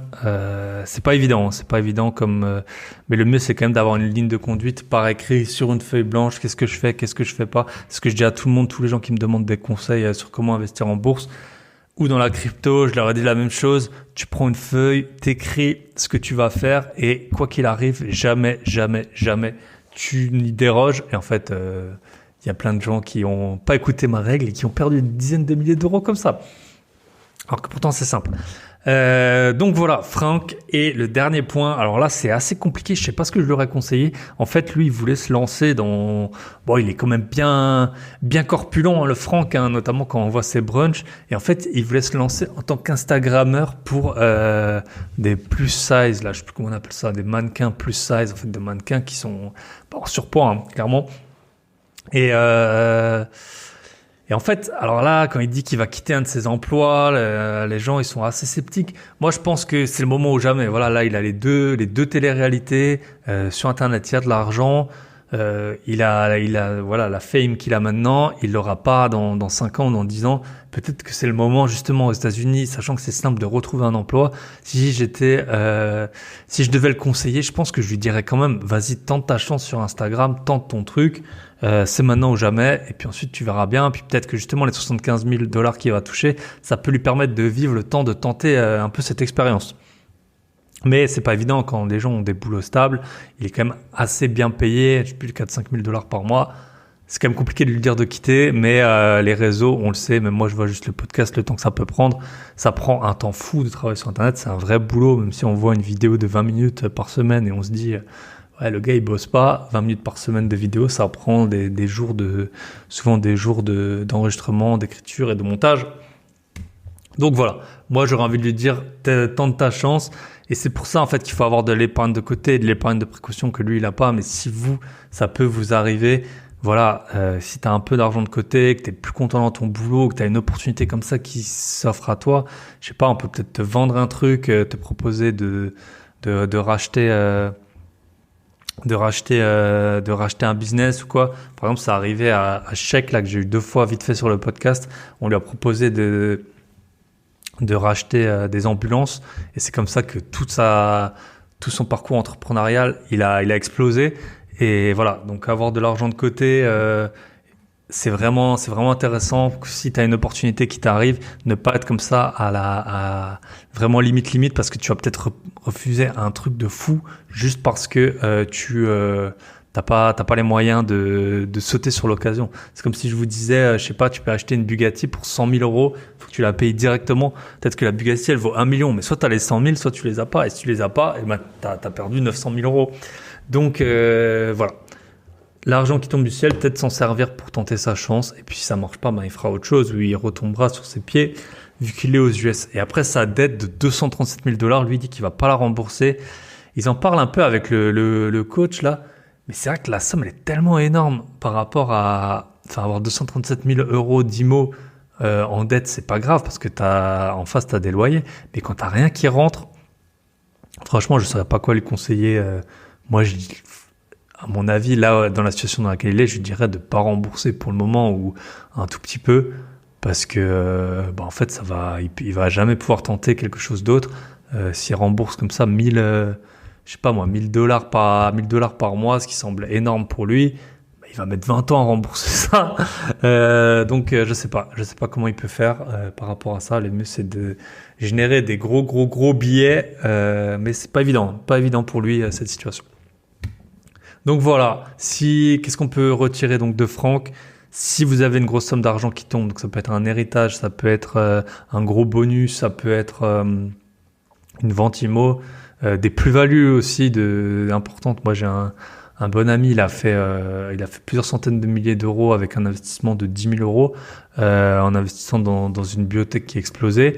C'est pas évident, mais le mieux c'est quand même d'avoir une ligne de conduite par écrit sur une feuille blanche. Qu'est-ce que je fais, qu'est-ce que je fais pas. C'est ce que je dis à tout le monde, tous les gens qui me demandent des conseils sur comment investir en bourse ou dans la crypto. Je leur ai dit la même chose. Tu prends une feuille, t'écris ce que tu vas faire et quoi qu'il arrive, jamais tu n'y déroges. Et en fait, il y a plein de gens qui ont pas écouté ma règle et qui ont perdu des dizaines de milliers d'euros comme ça. Alors que pourtant, c'est simple. Donc voilà, Franck. Et le dernier point, alors là, c'est assez compliqué. Je sais pas ce que je lui aurais conseillé. En fait, lui, il voulait se lancer dans... Bon, il est quand même bien corpulent, hein, le Franck, hein, notamment quand on voit ses brunchs. Et en fait, il voulait se lancer en tant qu'Instagrammeur pour des plus size. Là, je sais plus comment on appelle ça, des mannequins plus size. En fait, des mannequins qui sont pas en surpoids, hein, clairement. Et en fait, alors là, quand il dit qu'il va quitter un de ses emplois, les gens, ils sont assez sceptiques. Moi, je pense que c'est le moment ou jamais. Voilà, là, il a les deux télé-réalités. Sur Internet, il y a de l'argent. Il a, voilà, la fame qu'il a maintenant. Il l'aura pas dans 5 ans ou dans 10 ans. Peut-être que c'est le moment, justement, aux États-Unis, sachant que c'est simple de retrouver un emploi. Si je devais le conseiller, je pense que je lui dirais quand même, vas-y, tente ta chance sur Instagram, tente ton truc. C'est maintenant ou jamais, et puis ensuite tu verras bien. Puis peut-être que justement les 75 000 $ qu'il va toucher, ça peut lui permettre de vivre le temps de tenter un peu cette expérience. Mais c'est pas évident quand les gens ont des boulots stables. Il est quand même assez bien payé, je sais plus, 4-5 000 $ par mois. C'est quand même compliqué de lui dire de quitter, mais les réseaux, on le sait, même moi je vois juste le podcast, le temps que ça peut prendre. Ça prend un temps fou de travailler sur Internet, c'est un vrai boulot, même si on voit une vidéo de 20 minutes par semaine et on se dit... Ouais, le gars, il bosse pas. 20 minutes par semaine de vidéo, ça prend souvent des jours d'enregistrement, d'écriture et de montage. Donc voilà. Moi, j'aurais envie de lui dire, tente ta chance. Et c'est pour ça, en fait, qu'il faut avoir de l'épargne de côté, de l'épargne de précaution que lui, il a pas. Mais si ça peut vous arriver. Voilà. Si t'as un peu d'argent de côté, que t'es plus content dans ton boulot, que t'as une opportunité comme ça qui s'offre à toi. Je sais pas, on peut peut-être te vendre un truc, te proposer de racheter, de racheter un business ou quoi. Par exemple, ça arrivait à Sheikh, là, que j'ai eu 2 fois vite fait sur le podcast. On lui a proposé de racheter des ambulances, et c'est comme ça que tout son parcours entrepreneurial, il a explosé. Et voilà, donc avoir de l'argent de côté, c'est vraiment intéressant. Si tu as une opportunité qui t'arrive, ne pas être comme ça à vraiment limite, parce que tu vas peut-être refuser un truc de fou juste parce que tu t'as pas les moyens de sauter sur l'occasion. C'est comme si je vous disais, je sais pas, tu peux acheter une Bugatti pour 100 000 €, faut que tu la payes directement. Peut-être que la Bugatti, elle vaut 1 million, mais soit tu as les 100 000, soit tu les as pas. Et si tu les as pas, t'as perdu 900 000 €. Donc voilà. L'argent qui tombe du ciel, peut-être s'en servir pour tenter sa chance. Et puis si ça marche pas, il fera autre chose, où il retombera sur ses pieds, vu qu'il est aux US. Et après, sa dette de 237 000 $, lui dit qu'il va pas la rembourser. Ils en parlent un peu avec le coach là. Mais c'est vrai que la somme, elle est tellement énorme par rapport à... Enfin, avoir 237 000 € d'IMO en dette, c'est pas grave, parce que en face, t'as des loyers. Mais quand t'as rien qui rentre, franchement, je saurais pas quoi lui conseiller. Moi, à mon avis, là, dans la situation dans laquelle il est, je dirais de pas rembourser pour le moment, ou un tout petit peu, parce que, en fait, il va jamais pouvoir tenter quelque chose d'autre. S'il rembourse comme ça 1000 $, $1,000 par mois, ce qui semble énorme pour lui, il va mettre 20 ans à rembourser ça. Donc je sais pas comment il peut faire par rapport à ça. Le mieux c'est de générer des gros billets, mais c'est pas évident pour lui cette situation. Donc voilà, qu'est-ce qu'on peut retirer donc de Franck? Si vous avez une grosse somme d'argent qui tombe, donc ça peut être un héritage, ça peut être un gros bonus, ça peut être une vente IMO, des plus-values aussi importantes. Moi j'ai un bon ami, il a fait plusieurs centaines de milliers d'euros avec un investissement de 10 000 euros en investissant dans une biotech qui explosait.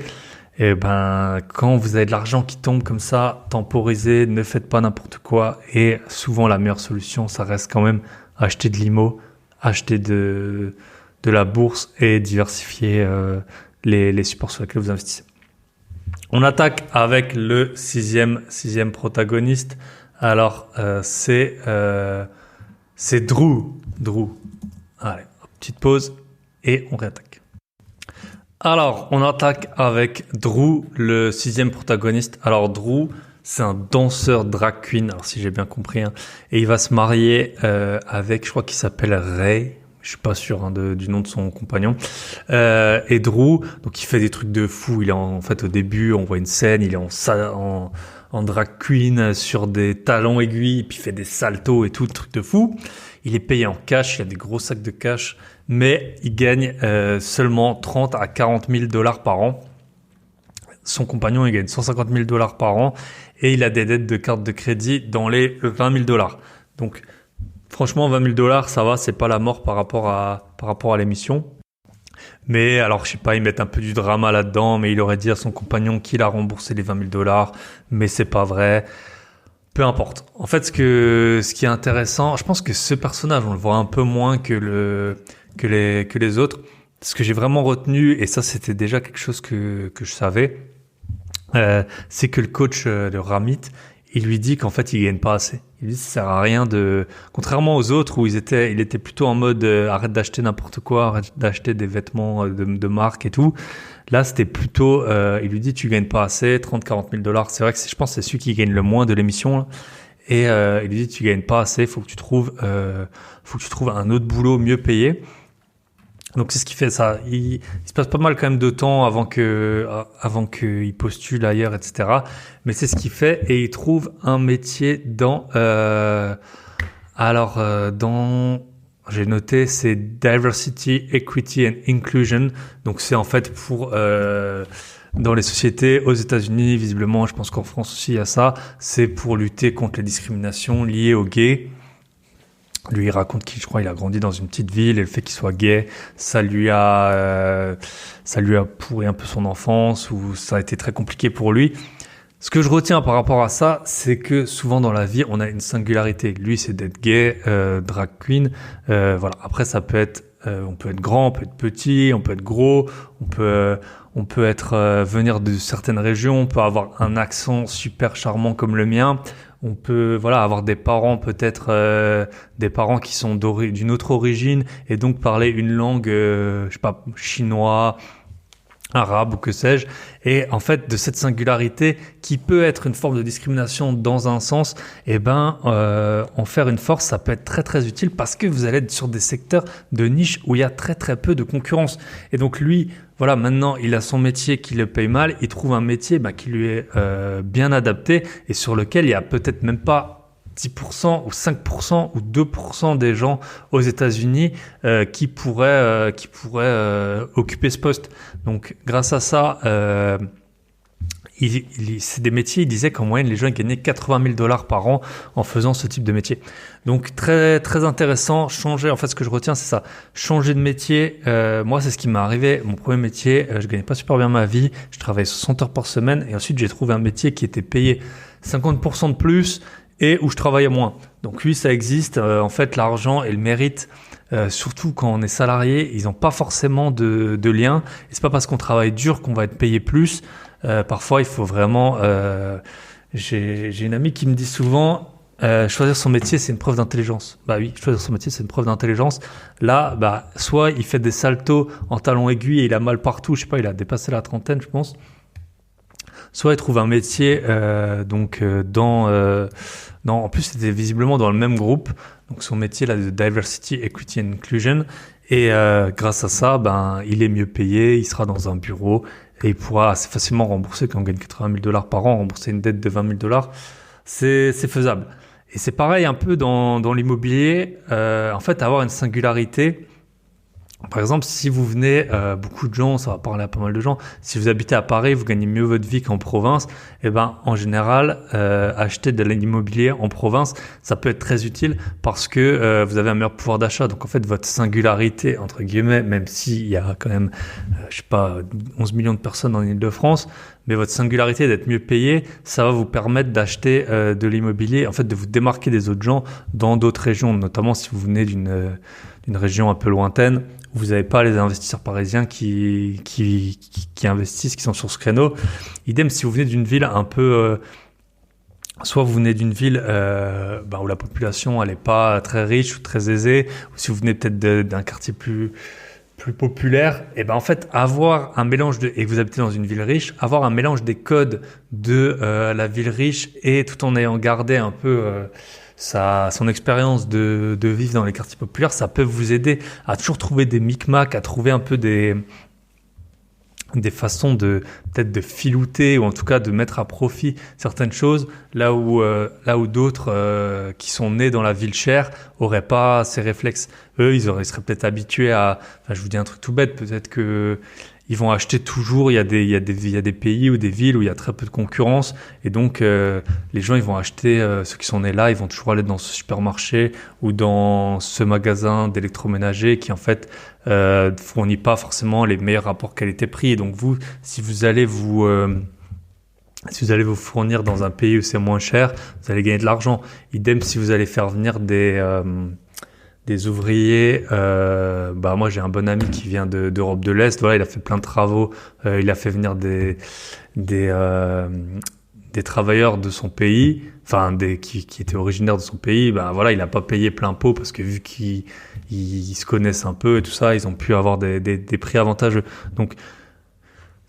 Et ben, quand vous avez de l'argent qui tombe comme ça, temporisez, ne faites pas n'importe quoi. Et souvent, la meilleure solution, ça reste quand même acheter de l'IMO, acheter de la bourse et diversifier les supports sur lesquels vous investissez. On attaque avec le sixième protagoniste. Alors, c'est Drew. Allez, petite pause et on réattaque. Alors, on attaque avec Drew, le sixième protagoniste. Alors, Drew, c'est un danseur drag queen, alors si j'ai bien compris, hein, et il va se marier avec, je crois qu'il s'appelle Ray. Je suis pas sûr du nom de son compagnon. Et Drew, donc il fait des trucs de fou. Il est en fait au début, on voit une scène, il est en drag queen sur des talons aiguilles, puis il fait des saltos et tout, truc de fou. Il est payé en cash, il a des gros sacs de cash, mais il gagne seulement 30 à 40 000 $ par an. Son compagnon, il gagne 150 000 $ par an et il a des dettes de carte de crédit dans les 20 000 $. Donc, franchement, 20 000 $, ça va, c'est pas la mort par rapport à l'émission. Mais alors, je sais pas, ils mettent un peu du drama là-dedans, mais il aurait dit à son compagnon qu'il a remboursé les 20 000 $, mais c'est pas vrai. Peu importe. En fait, ce qui est intéressant, je pense que ce personnage, on le voit un peu moins que les autres. Ce que j'ai vraiment retenu, et ça, c'était déjà quelque chose que je savais, c'est que le coach de Ramit, il lui dit qu'en fait, il gagne pas assez. Il dit, ça sert à rien contrairement aux autres où il était plutôt en mode, arrête d'acheter n'importe quoi, arrête d'acheter des vêtements de marque et tout. Là, c'était plutôt, il lui dit, tu gagnes pas assez, 30-40 000 $. C'est vrai que je pense que c'est celui qui gagne le moins de l'émission, là. Et, il lui dit, tu gagnes pas assez, faut que tu trouves un autre boulot mieux payé. Donc, c'est ce qui fait ça. Il se passe pas mal quand même de temps avant qu'il postule ailleurs, etc. Mais c'est ce qu'il fait et il trouve un métier j'ai noté, c'est Diversity, Equity and Inclusion. Donc, c'est en fait dans les sociétés aux États-Unis, visiblement, je pense qu'en France aussi il y a ça. C'est pour lutter contre les discriminations liées aux gays. Lui, il raconte qu'il a grandi dans une petite ville et le fait qu'il soit gay, ça lui a pourri un peu son enfance ou ça a été très compliqué pour lui. Ce que je retiens par rapport à ça, c'est que souvent dans la vie, on a une singularité. Lui, c'est d'être gay, drag queen. Voilà. Après, ça peut être, on peut être grand, on peut être petit, on peut être gros, on peut être venir de certaines régions, on peut avoir un accent super charmant comme le mien. On peut avoir des parents des parents qui sont d'une autre origine et donc parler une langue je sais pas, chinois, arabe ou que sais-je. Et en fait, de cette singularité qui peut être une forme de discrimination dans un sens, en faire une force, ça peut être très très utile parce que vous allez être sur des secteurs de niche où il y a très très peu de concurrence. Et donc lui, maintenant il a son métier qui le paye mal, il trouve un métier qui lui est bien adapté et sur lequel il y a peut-être même pas 10% ou 5% ou 2% des gens aux États-Unis qui pourraient occuper ce poste. Donc grâce à ça, c'est des métiers, il disait qu'en moyenne les gens gagnaient 80 000 $ par an en faisant ce type de métier. Donc très très intéressant, ce que je retiens c'est ça, changer de métier. Moi c'est ce qui m'est arrivé, mon premier métier, je gagnais pas super bien ma vie, je travaillais 60 heures par semaine et ensuite j'ai trouvé un métier qui était payé 50% de plus et où je travaillais moins. Donc oui, ça existe. En fait, l'argent et le mérite, surtout quand on est salarié, ils n'ont pas forcément de lien. Et c'est pas parce qu'on travaille dur qu'on va être payé plus. Parfois, il faut vraiment... J'ai une amie qui me dit souvent, choisir son métier, c'est une preuve d'intelligence. Bah oui, choisir son métier, c'est une preuve d'intelligence. Là, soit il fait des saltos en talons aiguilles et il a mal partout. Je sais pas, il a dépassé la trentaine, je pense. soit il trouve un métier en plus c'était visiblement dans le même groupe, donc son métier là de Diversity, Equity and Inclusion, et grâce à ça, il est mieux payé, il sera dans un bureau et il pourra assez facilement rembourser, quand on gagne $80,000 par an, rembourser une dette de $20,000, c'est faisable. Et c'est pareil un peu dans l'immobilier, en fait avoir une singularité. Par exemple, si vous venez, beaucoup de gens, ça va parler à pas mal de gens, si vous habitez à Paris, vous gagnez mieux votre vie qu'en province, en général, acheter de l'immobilier en province, ça peut être très utile parce que vous avez un meilleur pouvoir d'achat. Donc en fait, votre singularité, entre guillemets, même s'il y a quand même, 11 millions de personnes en Île-de-France, mais votre singularité d'être mieux payé, ça va vous permettre d'acheter de l'immobilier, en fait, de vous démarquer des autres gens dans d'autres régions, notamment si vous venez d'une région un peu lointaine. Vous n'avez pas les investisseurs parisiens qui investissent, qui sont sur ce créneau. Idem si vous venez d'une ville un peu... soit vous venez d'une ville où la population elle est pas très riche ou très aisée, ou si vous venez peut-être d'un quartier plus populaire, en fait avoir un mélange et que vous habitez dans une ville riche, avoir un mélange des codes de la ville riche et tout en ayant gardé un peu... son expérience de vivre dans les quartiers populaires, ça peut vous aider à toujours trouver des micmacs, à trouver un peu des façons peut-être de filouter ou en tout cas de mettre à profit certaines choses là où d'autres qui sont nés dans la ville chère auraient pas ces réflexes. Eux, ils seraient peut-être habitués je vous dis un truc tout bête, peut-être que ils vont acheter toujours, il y a des pays ou des villes où il y a très peu de concurrence et donc les gens ils vont acheter, ceux qui sont nés là, ils vont toujours aller dans ce supermarché ou dans ce magasin d'électroménager qui en fait fournit pas forcément les meilleurs rapports qualité-prix. Et donc vous, si vous allez vous fournir dans un pays où c'est moins cher, vous allez gagner de l'argent. Idem si vous allez faire venir des ouvriers, moi j'ai un bon ami qui vient d'Europe de l'Est, voilà, il a fait plein de travaux, il a fait venir des travailleurs de son pays, qui étaient originaires de son pays, il a pas payé plein pot parce que vu qu'ils se connaissent un peu et tout ça, ils ont pu avoir des prix avantageux. Donc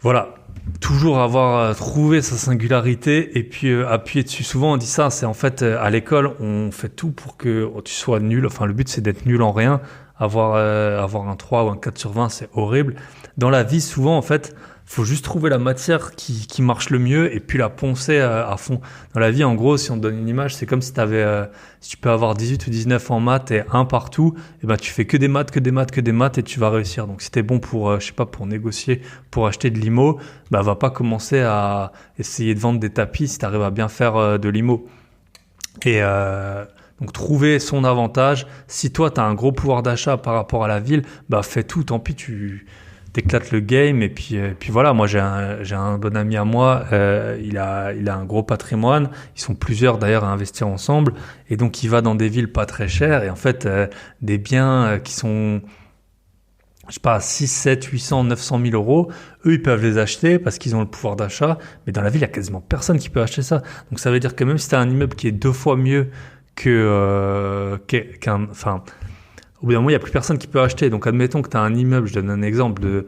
voilà, toujours avoir trouvé sa singularité et puis appuyer dessus. Souvent on dit ça, c'est en fait à l'école on fait tout pour que tu sois nul. Enfin le but c'est d'être nul en rien. Avoir un 3 ou un 4 sur 20 c'est horrible. Dans la vie souvent en fait faut juste trouver la matière qui marche le mieux et puis la poncer à fond. Dans la vie en gros si on te donne une image c'est comme si si tu peux avoir 18 ou 19 en maths et 1 partout, tu fais que des maths et tu vas réussir. Donc si t'es bon pour pour négocier, pour acheter de l'IMO, va pas commencer à essayer de vendre des tapis si t'arrives à bien faire de l'IMO. Et donc trouver son avantage. Si toi t'as un gros pouvoir d'achat par rapport à la ville, fais tout, tant pis, tu t'éclates le game et puis voilà. Moi j'ai un bon ami à moi, il a un gros patrimoine, ils sont plusieurs d'ailleurs à investir ensemble et donc il va dans des villes pas très chères et en fait des biens qui sont 6, 7, 800, 900 000 euros, eux ils peuvent les acheter parce qu'ils ont le pouvoir d'achat, mais dans la ville il y a quasiment personne qui peut acheter ça. Donc ça veut dire que même si tu as un immeuble qui est 2 fois mieux au bout d'un moment, il n'y a plus personne qui peut acheter. Donc, admettons que tu as un immeuble, je donne un exemple de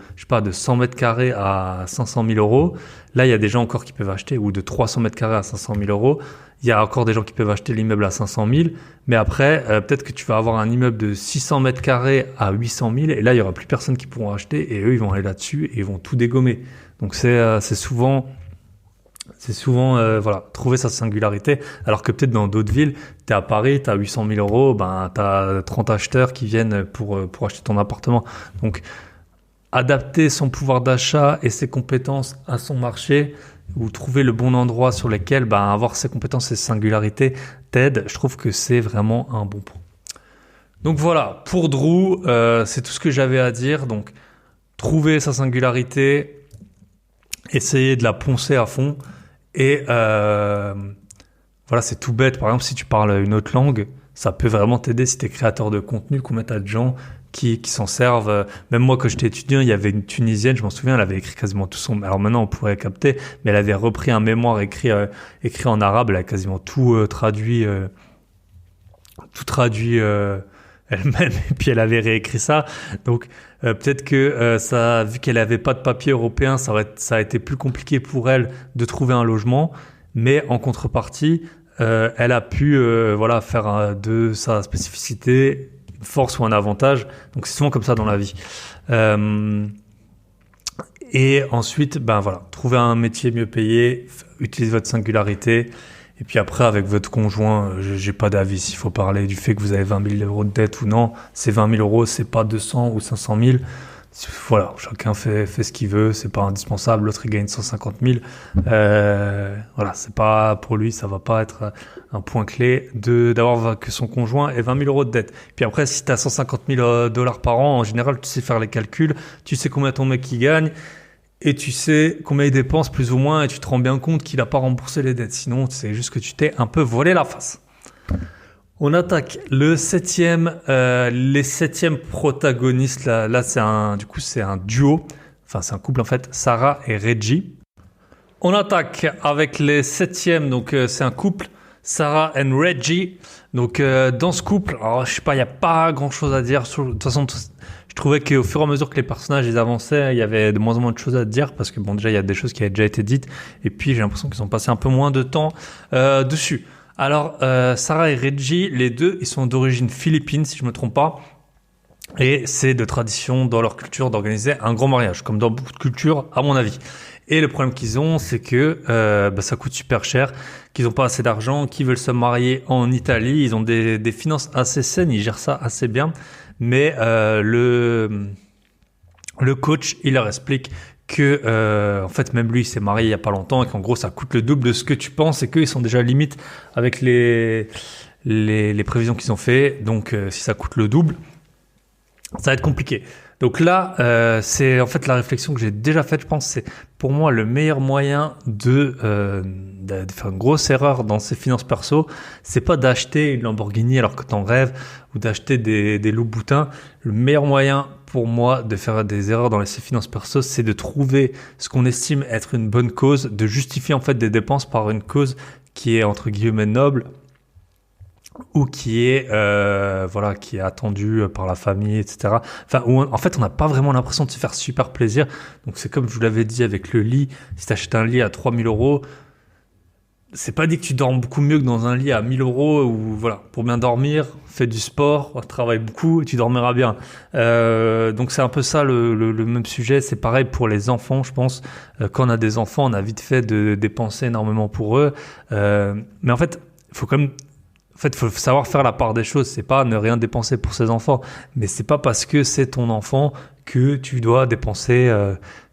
100 mètres carrés à 500 000 euros. Là, il y a des gens encore qui peuvent acheter, ou de 300 mètres carrés à 500 000 euros. Il y a encore des gens qui peuvent acheter l'immeuble à 500 000. Mais après, peut-être que tu vas avoir un immeuble de 600 mètres carrés à 800 000. Et là, il y aura plus personne qui pourront acheter. Et eux, ils vont aller là-dessus et ils vont tout dégommer. Donc, c'est souvent trouver sa singularité, alors que peut-être dans d'autres villes, t'es à Paris, t'as 800 000 euros, t'as 30 acheteurs qui viennent pour acheter ton appartement. Donc, adapter son pouvoir d'achat et ses compétences à son marché ou trouver le bon endroit sur lequel avoir ses compétences et ses singularités t'aide, je trouve que c'est vraiment un bon point. Donc voilà, pour Drew, c'est tout ce que j'avais à dire. Donc, trouver sa singularité, essayer de la poncer à fond. Et c'est tout bête. Par exemple, si tu parles une autre langue, ça peut vraiment t'aider si tu es créateur de contenu. Combien t'as de gens qui s'en servent. Même moi, quand j'étais étudiant, il y avait une Tunisienne, je m'en souviens, elle avait écrit quasiment tout son... Alors maintenant, on pourrait capter, mais elle avait repris un mémoire écrit en arabe. Elle a quasiment tout traduit elle-même et puis elle avait réécrit ça. Donc peut-être que ça, vu qu'elle avait pas de papier européen, ça a été plus compliqué pour elle de trouver un logement. Mais en contrepartie, elle a pu voilà, faire de sa spécificité une force ou un avantage. Donc c'est souvent comme ça dans la vie. Et ensuite, ben voilà, trouver un métier mieux payé, utiliser votre singularité. Et puis après, avec votre conjoint, j'ai pas d'avis s'il faut parler du fait que vous avez 20 000 euros de dette ou non. C'est 20 000 euros, c'est pas 200 ou 500 000. Voilà, chacun fait ce qu'il veut, c'est pas indispensable. L'autre, il gagne 150 000. Voilà, c'est pas, pour lui, ça va pas être un point clé d'avoir que son conjoint ait 20 000 euros de dette. Puis après, si t'as 150 000 dollars par an, en général, tu sais faire les calculs, tu sais combien ton mec il gagne. Et tu sais combien il dépense plus ou moins et tu te rends bien compte qu'il n'a pas remboursé les dettes. Sinon, c'est juste que tu t'es un peu volé la face. On attaque les septièmes protagonistes. Là c'est un duo. Enfin, c'est un couple en fait. Sarah et Reggie. On attaque avec les septièmes. Donc, c'est un couple. Sarah et Reggie. Donc, dans ce couple, alors, je sais pas, il n'y a pas grand chose à dire. De toute façon, je trouvais qu'au fur et à mesure que les personnages ils avançaient, il y avait de moins en moins de choses à dire parce que bon, déjà, il y a des choses qui avaient déjà été dites. Et puis, j'ai l'impression qu'ils ont passé un peu moins de temps dessus. Alors, Sarah et Reggie, les deux, ils sont d'origine philippine, si je me trompe pas. Et c'est de tradition dans leur culture d'organiser un grand mariage, comme dans beaucoup de cultures, à mon avis. Et le problème qu'ils ont, c'est que ça coûte super cher, qu'ils n'ont pas assez d'argent, qu'ils veulent se marier en Italie. Ils ont des finances assez saines, ils gèrent ça assez bien. Mais le coach, il leur explique que en fait même lui il s'est marié il y a pas longtemps et qu'en gros ça coûte le double de ce que tu penses et qu'ils sont déjà limite avec les prévisions qu'ils ont fait. Donc si ça coûte le double, ça va être compliqué. Donc là, c'est en fait la réflexion que j'ai déjà faite, je pense, c'est pour moi le meilleur moyen de faire une grosse erreur dans ses finances perso, c'est pas d'acheter une Lamborghini alors que t'en rêves ou d'acheter des loups-boutins. Le meilleur moyen pour moi de faire des erreurs dans ses finances perso, c'est de trouver ce qu'on estime être une bonne cause, de justifier en fait des dépenses par une cause qui est entre guillemets noble, ou qui est qui est attendu par la famille, etc. Enfin, où en fait on n'a pas vraiment l'impression de se faire super plaisir. Donc c'est comme je vous l'avais dit avec le lit, si tu achètes un lit à 3 000 euros, c'est pas dit que tu dormes beaucoup mieux que dans un lit à 1 000 euros, ou voilà, pour bien dormir, fais du sport, travaille beaucoup et tu dormiras bien. Donc c'est un peu ça le même sujet. C'est pareil pour les enfants, je pense. Quand on a des enfants, on a vite fait de dépenser énormément pour eux. Mais en fait, faut savoir faire la part des choses. C'est pas ne rien dépenser pour ses enfants, mais c'est pas parce que c'est ton enfant que tu dois dépenser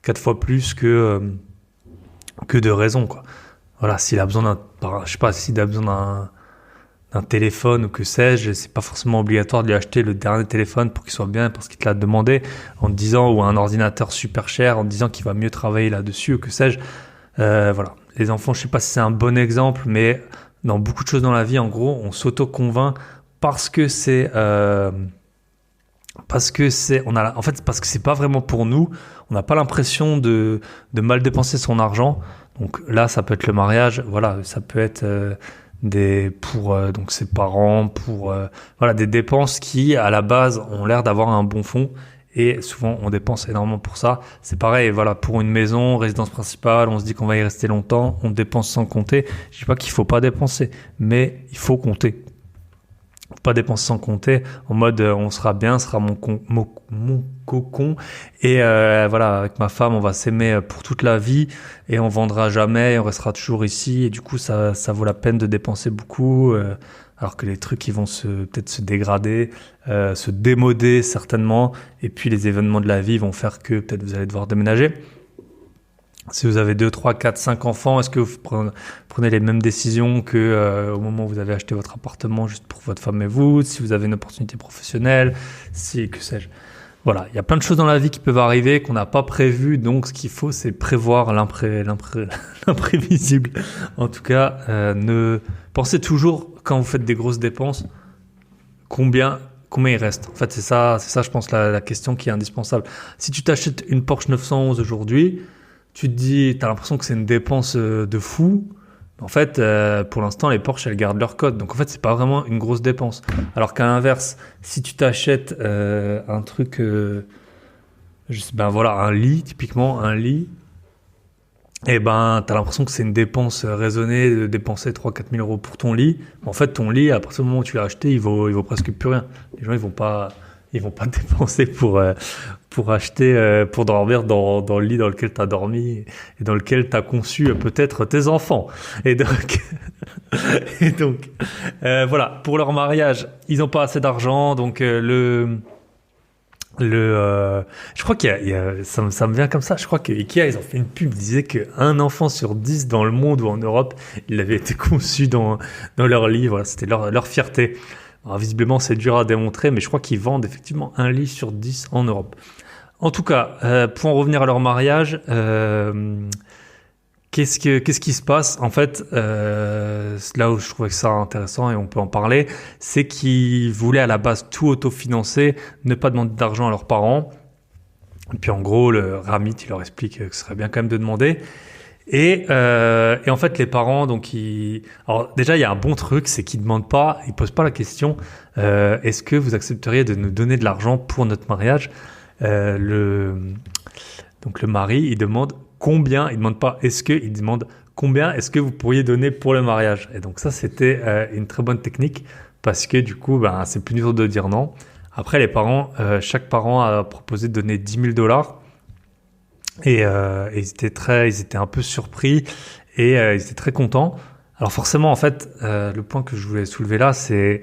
4 fois plus que de raison, quoi. Voilà, s'il a besoin s'il a besoin d'un téléphone ou que sais-je, c'est pas forcément obligatoire de lui acheter le dernier téléphone pour qu'il soit bien parce qu'il te l'a demandé en te disant, ou un ordinateur super cher en te disant qu'il va mieux travailler là-dessus ou que sais-je. Voilà. Les enfants, je sais pas si c'est un bon exemple, mais dans beaucoup de choses dans la vie, en gros, on s'auto-convainc parce que c'est pas vraiment pour nous. On n'a pas l'impression de mal dépenser son argent. Donc là, ça peut être le mariage. Voilà, ça peut être donc ses parents, des dépenses qui à la base ont l'air d'avoir un bon fond. Et souvent, on dépense énormément pour ça. C'est pareil, voilà, pour une maison, résidence principale, on se dit qu'on va y rester longtemps, on dépense sans compter. Je dis pas qu'il faut pas dépenser, mais il faut compter. Faut pas dépenser sans compter, en mode on sera bien, ce sera mon cocon. Et voilà, avec ma femme, on va s'aimer pour toute la vie et on vendra jamais, et on restera toujours ici. Et du coup, ça vaut la peine de dépenser beaucoup. Alors que les trucs ils vont peut-être se dégrader, se démoder certainement, et puis les événements de la vie vont faire que peut-être vous allez devoir déménager. Si vous avez 2, 3, 4, 5 enfants, est-ce que vous prenez les mêmes décisions que au moment où vous avez acheté votre appartement juste pour votre femme et vous, si vous avez une opportunité professionnelle, que sais-je. Voilà, il y a plein de choses dans la vie qui peuvent arriver qu'on n'a pas prévues, donc ce qu'il faut c'est prévoir l'imprévisible. En tout cas, pensez toujours quand vous faites des grosses dépenses, combien il reste. En fait, c'est ça je pense la question qui est indispensable. Si tu t'achètes une Porsche 911 aujourd'hui, tu te dis, t'as l'impression que c'est une dépense de fou, En fait, pour l'instant, les Porsche, elles gardent leur code. Donc, en fait, c'est pas vraiment une grosse dépense. Alors qu'à l'inverse, si tu t'achètes un truc, ben voilà, un lit, typiquement, un lit, et ben, t'as l'impression que c'est une dépense raisonnée de dépenser 3-4 000 euros pour ton lit. En fait, ton lit, à partir du moment où tu l'as acheté, il vaut presque plus rien. Les gens, ils vont pas dépenser pour acheter, pour dormir dans le lit dans lequel t'as dormi et dans lequel t'as conçu peut-être tes enfants. Et donc, voilà, pour leur mariage, ils n'ont pas assez d'argent, donc je crois ça me vient comme ça. Je crois que Ikea, ils ont fait une pub, ils disaient qu'un enfant sur 10 dans le monde ou en Europe, il avait été conçu dans leur lit. Voilà, c'était leur fierté. Alors, visiblement, c'est dur à démontrer, mais je crois qu'ils vendent effectivement un lit sur 10 en Europe. En tout cas, pour en revenir à leur mariage, qu'est-ce qui se passe? En fait, là où je trouvais ça intéressant et on peut en parler, c'est qu'ils voulaient à la base tout autofinancer, ne pas demander d'argent à leurs parents. Et puis en gros, le Ramit, il leur explique que ce serait bien quand même de demander. Et en fait, les parents, alors déjà, il y a un bon truc, c'est qu'ils demandent pas, ils posent pas la question, est-ce que vous accepteriez de nous donner de l'argent pour notre mariage? Donc le mari, il demande combien, il demande pas est-ce que, il demande combien est-ce que vous pourriez donner pour le mariage. Et donc ça, c'était une très bonne technique parce que du coup, ben, c'est plus dur de dire non. Après, les parents, chaque parent a proposé de donner $10 000 et ils étaient un peu surpris et ils étaient très contents. Alors forcément, en fait, le point que je voulais soulever là, c'est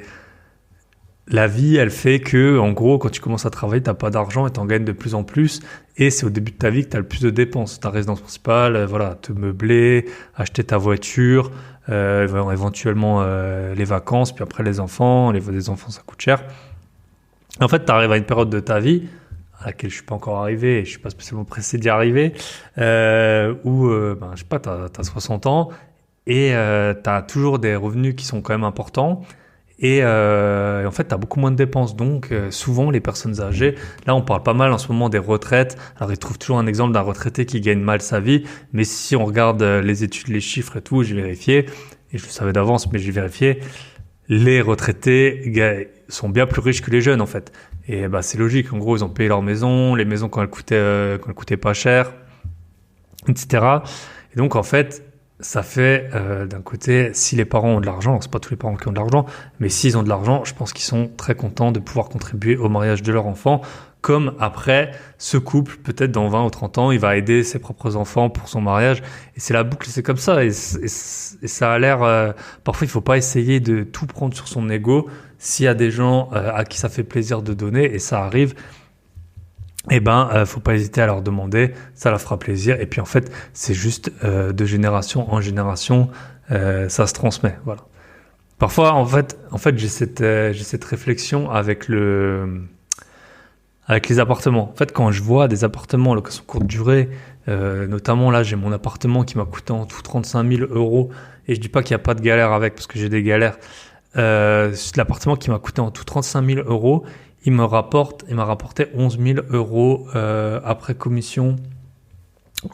la vie, elle fait que, en gros, quand tu commences à travailler, t'as pas d'argent et t'en gagnes de plus en plus. Et c'est au début de ta vie que t'as le plus de dépenses. Ta résidence principale, voilà, te meubler, acheter ta voiture, éventuellement les vacances, puis après les enfants. Les enfants, ça coûte cher. En fait, t'arrives à une période de ta vie à laquelle je suis pas encore arrivé et je suis pas spécialement pressé d'y arriver, où, je sais pas, t'as 60 ans et t'as toujours des revenus qui sont quand même importants. Et en fait, tu as beaucoup moins de dépenses. Donc, souvent, les personnes âgées, là, on parle pas mal en ce moment des retraites. Alors, ils trouvent toujours un exemple d'un retraité qui gagne mal sa vie. Mais si on regarde les études, les chiffres et tout, j'ai vérifié, et je le savais d'avance, mais j'ai vérifié, les retraités sont bien plus riches que les jeunes, en fait. Et bah, c'est logique. En gros, ils ont payé leur maison, les maisons quand elles coûtaient pas cher, etc. Et donc, en fait, ça fait d'un côté, si les parents ont de l'argent, alors c'est pas tous les parents qui ont de l'argent, mais s'ils ont de l'argent, je pense qu'ils sont très contents de pouvoir contribuer au mariage de leur enfant, comme après, ce couple, peut-être dans 20 ou 30 ans, il va aider ses propres enfants pour son mariage, et c'est la boucle, c'est comme ça, et ça a l'air, parfois il faut pas essayer de tout prendre sur son ego, s'il y a des gens à qui ça fait plaisir de donner, et ça arrive, faut pas hésiter à leur demander, ça leur fera plaisir. Et puis en fait, c'est juste de génération en génération, ça se transmet. Voilà. Parfois, en fait, j'ai cette réflexion avec les appartements. En fait, quand je vois des appartements en location courte durée, notamment là, j'ai mon appartement qui m'a coûté en tout 35 000 euros. Et je dis pas qu'il n'y a pas de galère avec, parce que j'ai des galères. L'appartement qui m'a coûté en tout 35 000 euros. Il m'a rapporté 11 000 euros après commission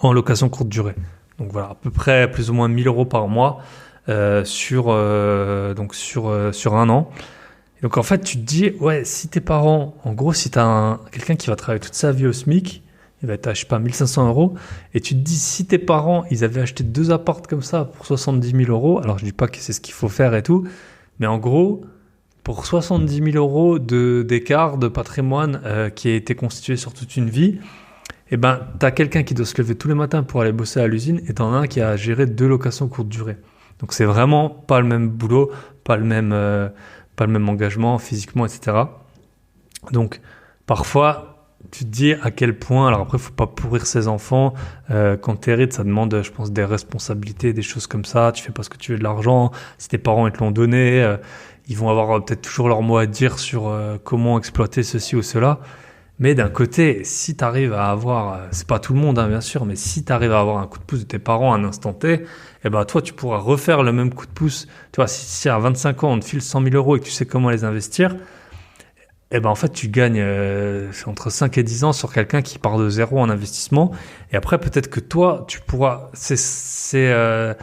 en location courte durée. Donc voilà, à peu près plus ou moins 1 000 euros par mois sur un an. Et donc en fait, tu te dis, ouais, si tes parents, en gros, si tu as quelqu'un qui va travailler toute sa vie au SMIC, il va être à, je sais pas, 1 500 euros, et tu te dis, si tes parents, ils avaient acheté 2 apparts comme ça pour 70 000 euros, alors je dis pas que c'est ce qu'il faut faire et tout, mais en gros, pour 70 000 euros d'écart de patrimoine qui a été constitué sur toute une vie, eh ben, t'as quelqu'un qui doit se lever tous les matins pour aller bosser à l'usine et t'en as un qui a géré 2 locations courte durée. Donc c'est vraiment pas le même boulot, pas le même engagement physiquement, etc. Donc parfois, tu te dis à quel point, alors après, faut pas pourrir ses enfants. Quand t'hérites, ça demande, je pense, des responsabilités, des choses comme ça. Tu fais pas ce que tu veux de l'argent. Si tes parents ils te l'ont donné, ils vont avoir peut-être toujours leur mot à dire sur comment exploiter ceci ou cela. Mais d'un côté, si tu arrives à avoir, c'est pas tout le monde, hein, bien sûr, mais si tu arrives à avoir un coup de pouce de tes parents à un instant T, eh ben, toi, tu pourras refaire le même coup de pouce. Tu vois, si à 25 ans, on te file 100 000 euros et que tu sais comment les investir, et ben en fait tu gagnes entre 5 et 10 ans sur quelqu'un qui part de zéro en investissement. Et après peut-être que toi tu pourras, c'est 100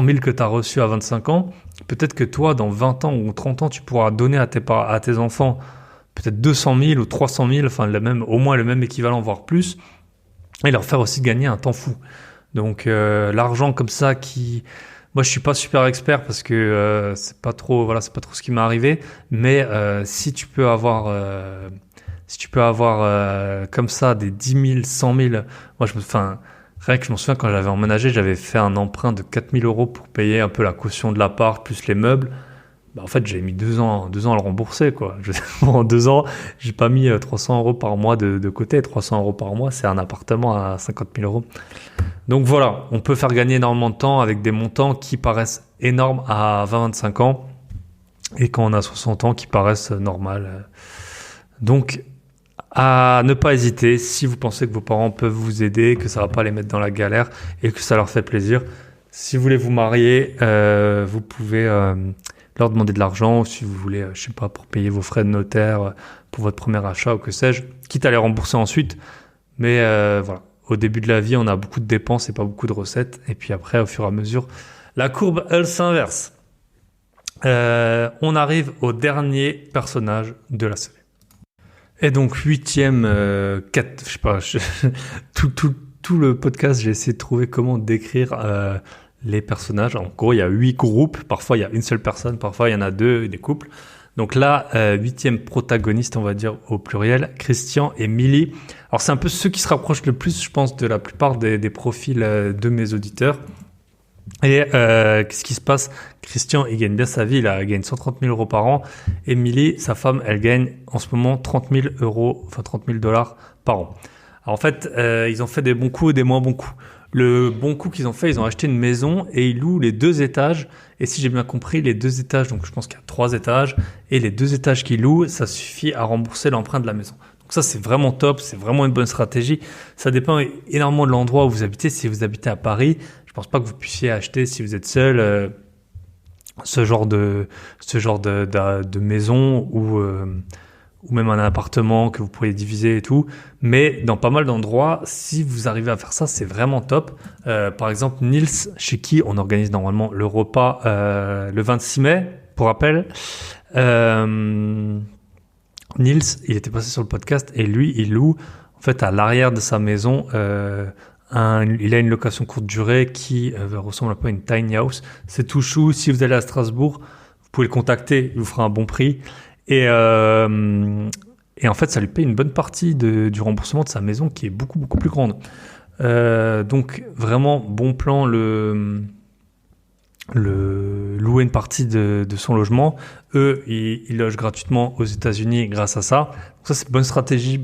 000 que tu as reçu à 25 ans, peut-être que toi dans 20 ans ou 30 ans tu pourras donner à tes enfants peut-être 200 000 ou 300 000, enfin au moins le même équivalent voire plus, et leur faire aussi gagner un temps fou. Donc l'argent comme ça moi je suis pas super expert parce que c'est pas trop ce qui m'est arrivé, mais si tu peux avoir comme ça des 10 000, 100 000, rien que je me souviens quand j'avais emménagé, j'avais fait un emprunt de 4 000 euros pour payer un peu la caution de l'appart plus les meubles. Bah, en fait, j'ai mis 2 ans à le rembourser, quoi. En 2 ans, j'ai pas mis 300 euros par mois de côté. 300 euros par mois, c'est un appartement à 50 000 euros. Donc voilà, on peut faire gagner énormément de temps avec des montants qui paraissent énormes à 20-25 ans et quand on a 60 ans qui paraissent normales. Donc, à ne pas hésiter, si vous pensez que vos parents peuvent vous aider, que ça va pas les mettre dans la galère et que ça leur fait plaisir. Si vous voulez vous marier, vous pouvez leur demander de l'argent, ou si vous voulez, je sais pas, pour payer vos frais de notaire, pour votre premier achat ou que sais-je, quitte à les rembourser ensuite. Mais voilà, au début de la vie, on a beaucoup de dépenses et pas beaucoup de recettes. Et puis après, au fur et à mesure, la courbe, elle s'inverse. On arrive au dernier personnage de la série. Et donc, huitième, je sais pas, tout le podcast, j'ai essayé de trouver comment décrire les personnages. En gros, il y a 8 groupes. Parfois, il y a une seule personne. Parfois, il y en a 2, des couples. Donc là, 8e protagoniste, on va dire au pluriel, Christian et Millie. Alors, c'est un peu ceux qui se rapprochent le plus, je pense, de la plupart des profils de mes auditeurs. Et qu'est-ce qui se passe? Christian, il gagne bien sa vie, il gagne 130 000 euros par an. Et Millie, sa femme, elle gagne en ce moment 30 000 dollars par an. Alors en fait, ils ont fait des bons coups et des moins bons coups. Le bon coup qu'ils ont fait, ils ont acheté une maison et ils louent les 2 étages. Et si j'ai bien compris, les 2 étages, donc je pense qu'il y a 3 étages, et les 2 étages qu'ils louent, ça suffit à rembourser l'emprunt de la maison. Donc ça, c'est vraiment top, c'est vraiment une bonne stratégie. Ça dépend énormément de l'endroit où vous habitez. Si vous habitez à Paris, je pense pas que vous puissiez acheter, si vous êtes seul, ce genre de maison ou même un appartement que vous pourriez diviser et tout. Mais dans pas mal d'endroits, si vous arrivez à faire ça, c'est vraiment top. Par exemple, Nils, chez qui on organise normalement le repas le 26 mai, pour rappel. Nils, il était passé sur le podcast et lui, il loue en fait à l'arrière de sa maison. Il a une location courte durée qui ressemble un peu à une tiny house. C'est tout chou. Si vous allez à Strasbourg, vous pouvez le contacter. Il vous fera un bon prix. Et en fait, ça lui paye une bonne partie du remboursement de sa maison qui est beaucoup, beaucoup plus grande. Donc, vraiment, bon plan, louer une partie de son logement. Eux, ils logent gratuitement aux États-Unis grâce à ça. Donc ça, c'est bonne stratégie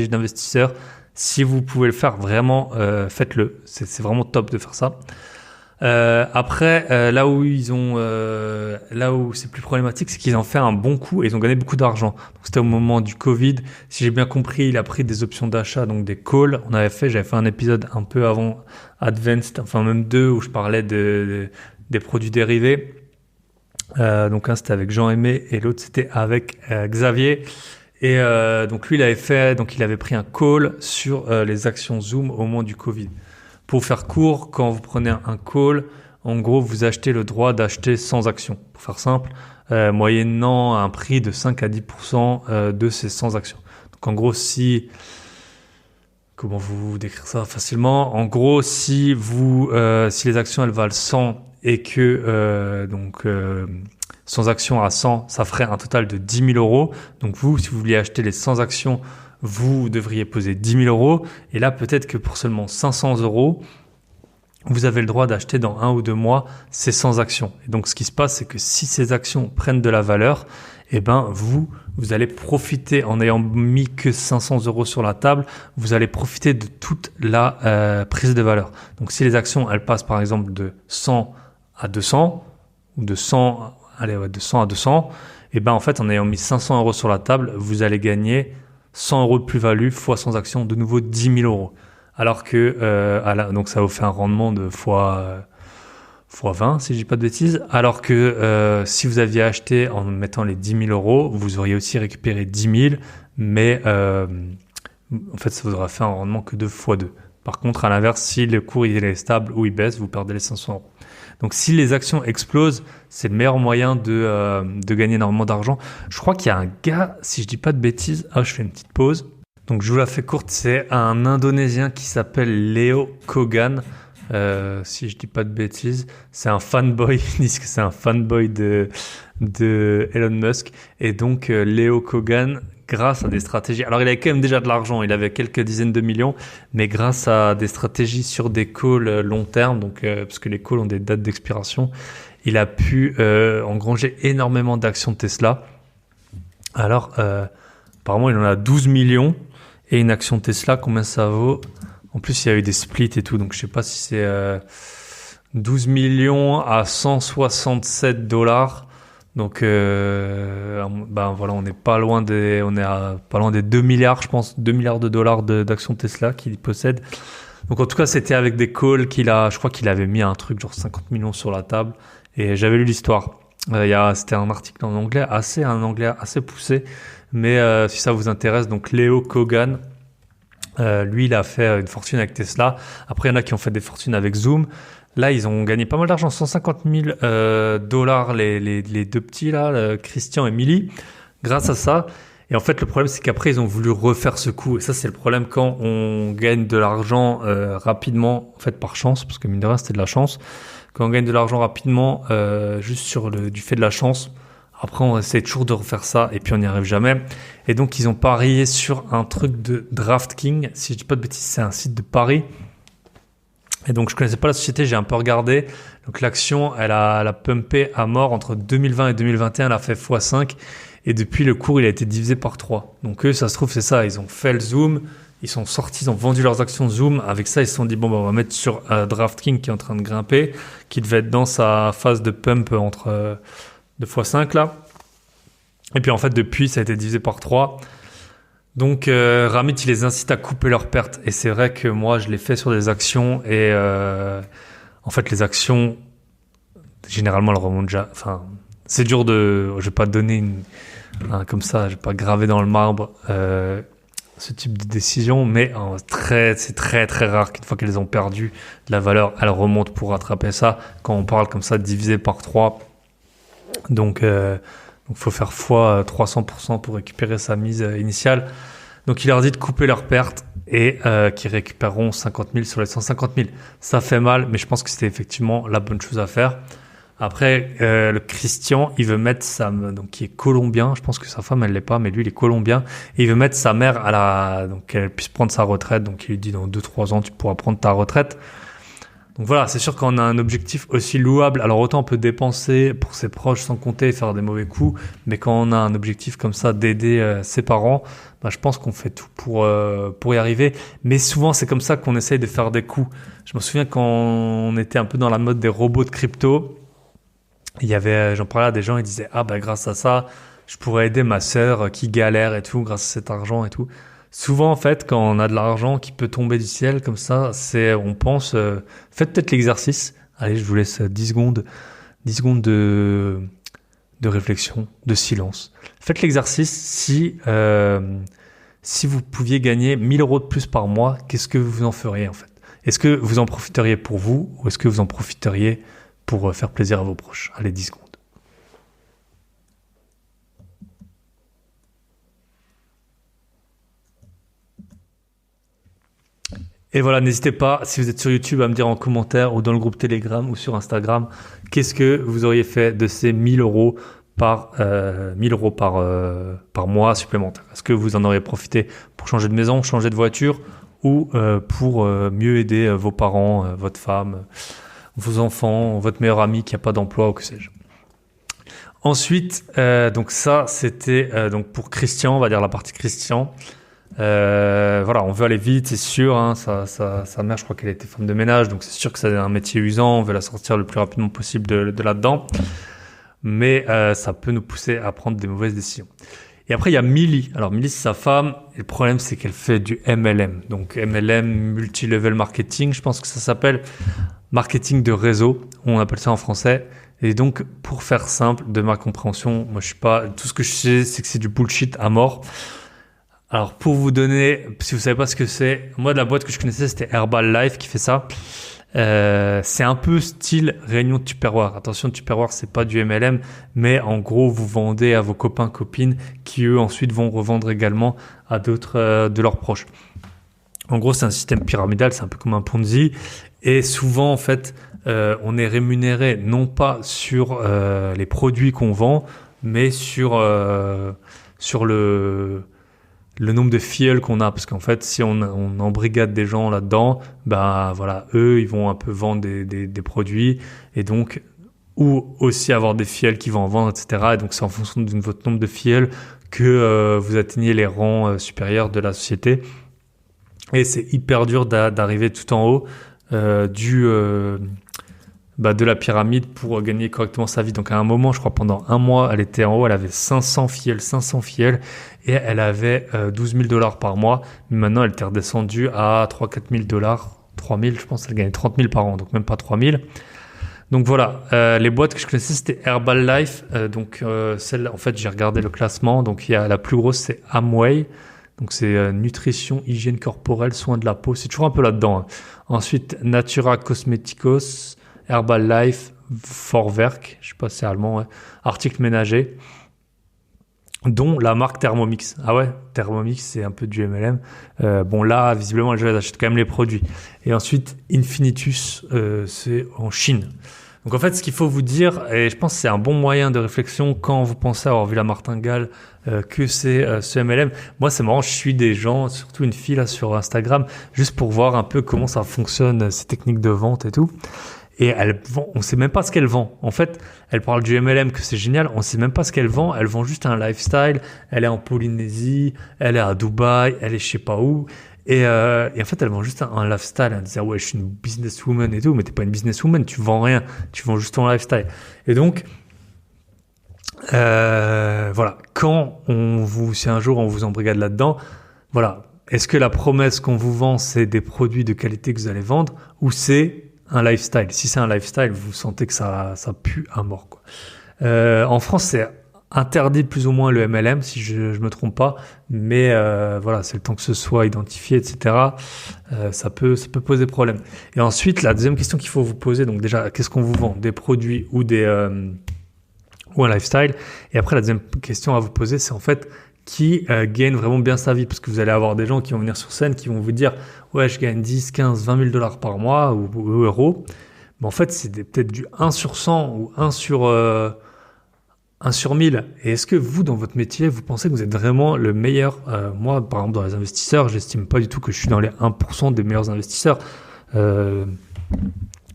d'investisseur. Si vous pouvez le faire, vraiment, faites-le. C'est vraiment top de faire ça. Après, là où c'est plus problématique, c'est qu'ils ont fait un bon coup et ils ont gagné beaucoup d'argent. Donc c'était au moment du Covid. Si j'ai bien compris, il a pris des options d'achat, donc des calls. J'avais fait un épisode un peu avant Advanced, enfin même 2, où je parlais des produits dérivés. Donc un c'était avec Jean-Aimé et l'autre c'était avec Xavier. Et donc lui il avait pris un call sur les actions Zoom au moment du Covid. Pour faire court, quand vous prenez un call, en gros vous achetez le droit d'acheter 100 actions. Pour faire simple, moyennant un prix de 5 à 10% de ces 100 actions. Donc en gros comment vous décrire ça facilement? En gros, si les actions elles valent 100 et que 100 actions à 100, ça ferait un total de 10 000 euros. Donc vous, si vous vouliez acheter les 100 actions, vous devriez poser 10 000 euros. Et là, peut-être que pour seulement 500 euros, vous avez le droit d'acheter dans 1 ou 2 mois ces 100 actions. Et donc ce qui se passe, c'est que si ces actions prennent de la valeur, eh ben vous allez profiter, en n'ayant mis que 500 euros sur la table, vous allez profiter de toute la prise de valeur. Donc si les actions, elles passent par exemple de 100 à 200, ou de 100 à 200, et ben en fait en ayant mis 500 euros sur la table, vous allez gagner 100 euros de plus-value fois 100 actions, de nouveau 10 000 euros. Alors que donc ça vous fait un rendement de fois fois 20 si je dis pas de bêtises, alors que si vous aviez acheté en mettant les 10 000 euros, vous auriez aussi récupéré 10 000, mais en fait ça vous aura fait un rendement que 2 fois 2. Par contre, à l'inverse, si le cours il est stable ou il baisse, vous perdez les 500 euros. Donc si les actions explosent, c'est le meilleur moyen de gagner énormément d'argent. Je crois qu'il y a un gars, si je dis pas de bêtises, je fais une petite pause. Donc je vous la fais courte, c'est un Indonésien qui s'appelle Leo Kogan. Si je dis pas de bêtises, c'est un fanboy, ils disent que c'est un fanboy de Elon Musk. Et donc Leo Kogan, grâce à des stratégies, alors il avait quand même déjà de l'argent, il avait quelques dizaines de millions, mais grâce à des stratégies sur des calls long terme, donc parce que les calls ont des dates d'expiration, il a pu engranger énormément d'actions de Tesla. Alors apparemment il en a 12 millions, et une action Tesla, combien ça vaut? En plus il y a eu des splits et tout, donc je sais pas si c'est 12 millions à 167 $. Donc, voilà, on est pas loin des 2 milliards, je pense, 2 milliards de dollars d'actions Tesla qu'il possède. Donc, en tout cas, c'était avec des calls je crois qu'il avait mis un truc genre 50 millions sur la table. Et j'avais lu l'histoire. C'était un article en anglais, un anglais assez poussé. Mais, si ça vous intéresse, donc, Leo Kogan, lui, il a fait une fortune avec Tesla. Après, il y en a qui ont fait des fortunes avec Zoom. Là, ils ont gagné pas mal d'argent, 150 000 $, les deux petits là, Christian et Milly, grâce à ça. Et en fait, le problème, c'est qu'après, ils ont voulu refaire ce coup. Et ça, c'est le problème quand on gagne de l'argent rapidement, en fait, par chance, parce que mine de rien, c'était de la chance. Quand on gagne de l'argent rapidement, juste du fait de la chance, après, on essaie toujours de refaire ça et puis on n'y arrive jamais. Et donc, ils ont parié sur un truc de DraftKings. Si je dis pas de bêtises, c'est un site de paris. Et donc, je connaissais pas la société, j'ai un peu regardé. Donc, l'action, elle a pumpé à mort entre 2020 et 2021, elle a fait x5. Et depuis, le cours, il a été divisé par 3. Donc, eux, ça se trouve, c'est ça. Ils ont fait le Zoom. Ils sont sortis, ils ont vendu leurs actions Zoom. Avec ça, ils se sont dit, on va mettre sur DraftKings qui est en train de grimper, qui devait être dans sa phase de pump entre 2x5 là. Et puis, en fait, depuis, ça a été divisé par 3. Donc, Ramit, il les incite à couper leurs pertes. Et c'est vrai que moi, je l'ai fait sur des actions. Et en fait, les actions, généralement, elles remontent déjà. Enfin, c'est dur je vais pas donner comme ça, je vais pas graver dans le marbre ce type de décision. Mais c'est très, très rare qu'une fois qu'elles ont perdu de la valeur, elles remontent pour rattraper ça. Quand on parle comme ça, divisé par 3. Donc, faut faire fois 300% pour récupérer sa mise initiale. Donc, il leur dit de couper leurs pertes et qu'ils récupéreront 50 000 sur les 150 000. Ça fait mal, mais je pense que c'était effectivement la bonne chose à faire. Après, le Christian, il veut mettre donc qui est colombien. Je pense que sa femme, elle l'est pas, mais lui, il est colombien. Et il veut mettre sa mère donc qu'elle puisse prendre sa retraite. Donc, il lui dit dans 2-3 ans, tu pourras prendre ta retraite. Donc voilà, c'est sûr qu'on a un objectif aussi louable. Alors autant on peut dépenser pour ses proches sans compter et faire des mauvais coups, mais quand on a un objectif comme ça d'aider ses parents, je pense qu'on fait tout pour y arriver. Mais souvent c'est comme ça qu'on essaye de faire des coups. Je me souviens quand on était un peu dans la mode des robots de crypto, j'en parlais à des gens, ils disaient grâce à ça, je pourrais aider ma sœur qui galère et tout, grâce à cet argent et tout. Souvent, en fait, quand on a de l'argent qui peut tomber du ciel comme ça, on pense, faites peut-être l'exercice. Allez, je vous laisse 10 secondes de réflexion, de silence. Faites l'exercice. Si vous pouviez gagner 1 000 € de plus par mois, qu'est-ce que vous en feriez, en fait? Est-ce que vous en profiteriez pour vous ou est-ce que vous en profiteriez pour faire plaisir à vos proches? Allez, 10 secondes. Et voilà, n'hésitez pas, si vous êtes sur YouTube, à me dire en commentaire ou dans le groupe Telegram ou sur Instagram, qu'est-ce que vous auriez fait de ces 1 000 € par mois supplémentaire. Est-ce que vous en auriez profité pour changer de maison, changer de voiture ou pour mieux aider vos parents, votre femme, vos enfants, votre meilleur ami qui n'a pas d'emploi ou que sais-je. Ensuite, donc ça, c'était donc pour Christian, on va dire la partie Christian. On veut aller vite, c'est sûr. Sa mère, je crois qu'elle était femme de ménage, donc c'est sûr que c'est un métier usant. On veut la sortir le plus rapidement possible de là-dedans, mais ça peut nous pousser à prendre des mauvaises décisions. Et après, il y a Milly. Alors, Milly, c'est sa femme. Et le problème, c'est qu'elle fait du MLM. Donc, MLM, Multi-Level Marketing, je pense que ça s'appelle marketing de réseau. On appelle ça en français. Et donc, pour faire simple, de ma compréhension, moi, je suis pas, tout ce que je sais, c'est que c'est du bullshit à mort. Alors, pour vous donner, si vous savez pas ce que c'est, moi, de la boîte que je connaissais, c'était Herbalife qui fait ça. C'est un peu style réunion de Tupperware. Attention, Tupperware, c'est pas du MLM, mais en gros, vous vendez à vos copains, copines, qui eux ensuite vont revendre également à d'autres de leurs proches. En gros, c'est un système pyramidal, c'est un peu comme un Ponzi. Et souvent, en fait, on est rémunéré non pas sur les produits qu'on vend, mais sur le nombre de filleuls qu'on a, parce qu'en fait, si on embrigade des gens là-dedans, bah voilà, eux, ils vont un peu vendre des produits, et donc, ou aussi avoir des filleuls qui vont en vendre, etc. Et donc, c'est en fonction de votre nombre de filleuls que vous atteignez les rangs supérieurs de la société. Et c'est hyper dur d'arriver tout en haut de la pyramide pour gagner correctement sa vie. Donc à un moment, je crois pendant un mois, elle était en haut, elle avait 500 filleuls, et elle avait $12,000 par mois. Mais maintenant, elle était redescendue à 3-4 000 $, 3 000, je pense, elle gagnait 30 000 par an, donc même pas 3 000. Donc voilà, les boîtes que je connaissais, c'était Herbalife. Celle, en fait, j'ai regardé le classement. Donc il y a la plus grosse, c'est Amway. Donc c'est nutrition, hygiène corporelle, soins de la peau. C'est toujours un peu là-dedans. Hein. Ensuite, Natura Cosméticos, Herbalife, Vorwerk, je sais pas si c'est allemand, ouais. Articles ménagers, dont la marque Thermomix. Ah ouais, Thermomix, c'est un peu du MLM. Bon là, visiblement, les gens achètent quand même les produits. Et ensuite, Infinitus, c'est en Chine. Donc en fait, ce qu'il faut vous dire, et je pense que c'est un bon moyen de réflexion quand vous pensez avoir vu la martingale, que c'est ce MLM. Moi, c'est marrant, je suis des gens, surtout une fille là sur Instagram, juste pour voir un peu comment ça fonctionne, ces techniques de vente et tout. Et elle vend, on sait même pas ce qu'elle vend. En fait, elle parle du MLM, que c'est génial. On sait même pas ce qu'elle vend. Elle vend juste un lifestyle. Elle est en Polynésie. Elle est à Dubaï. Elle est je sais pas où. Et en fait, elle vend juste un lifestyle. Elle disait, ouais, je suis une businesswoman et tout. Mais t'es pas une businesswoman. Tu vends rien. Tu vends juste ton lifestyle. Et donc, voilà. Si un jour on vous embrigade là-dedans, voilà. Est-ce que la promesse qu'on vous vend, c'est des produits de qualité que vous allez vendre, ou c'est un lifestyle? Si c'est un lifestyle, vous sentez que ça pue à mort, quoi. En France, c'est interdit plus ou moins le MLM, si je me trompe pas, mais voilà, c'est le temps que ce soit identifié, etc. Ça peut poser problème. Et ensuite, la deuxième question qu'il faut vous poser, donc déjà, qu'est-ce qu'on vous vend? Des produits ou ou un lifestyle? Et après, la deuxième question à vous poser, c'est en fait, qui gagne vraiment bien sa vie, parce que vous allez avoir des gens qui vont venir sur scène, qui vont vous dire ouais, je gagne 10, 15, 20 000 $ par mois ou euros. Mais en fait, c'est peut-être du 1 sur 100 ou 1 sur 1000. Et est-ce que vous, dans votre métier, vous pensez que vous êtes vraiment le meilleur? Moi, par exemple, dans les investisseurs, j'estime pas du tout que je suis dans les 1% des meilleurs investisseurs.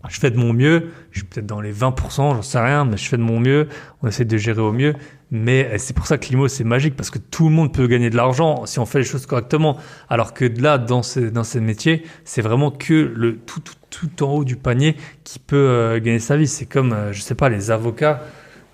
Je fais de mon mieux, je suis peut-être dans les 20%, j'en sais rien, mais je fais de mon mieux, on essaie de gérer au mieux. Mais c'est pour ça que l'IMO, c'est magique, parce que tout le monde peut gagner de l'argent si on fait les choses correctement. Alors que là, dans ces métiers, c'est vraiment que le tout en haut du panier qui peut gagner sa vie. C'est comme, je sais pas, les avocats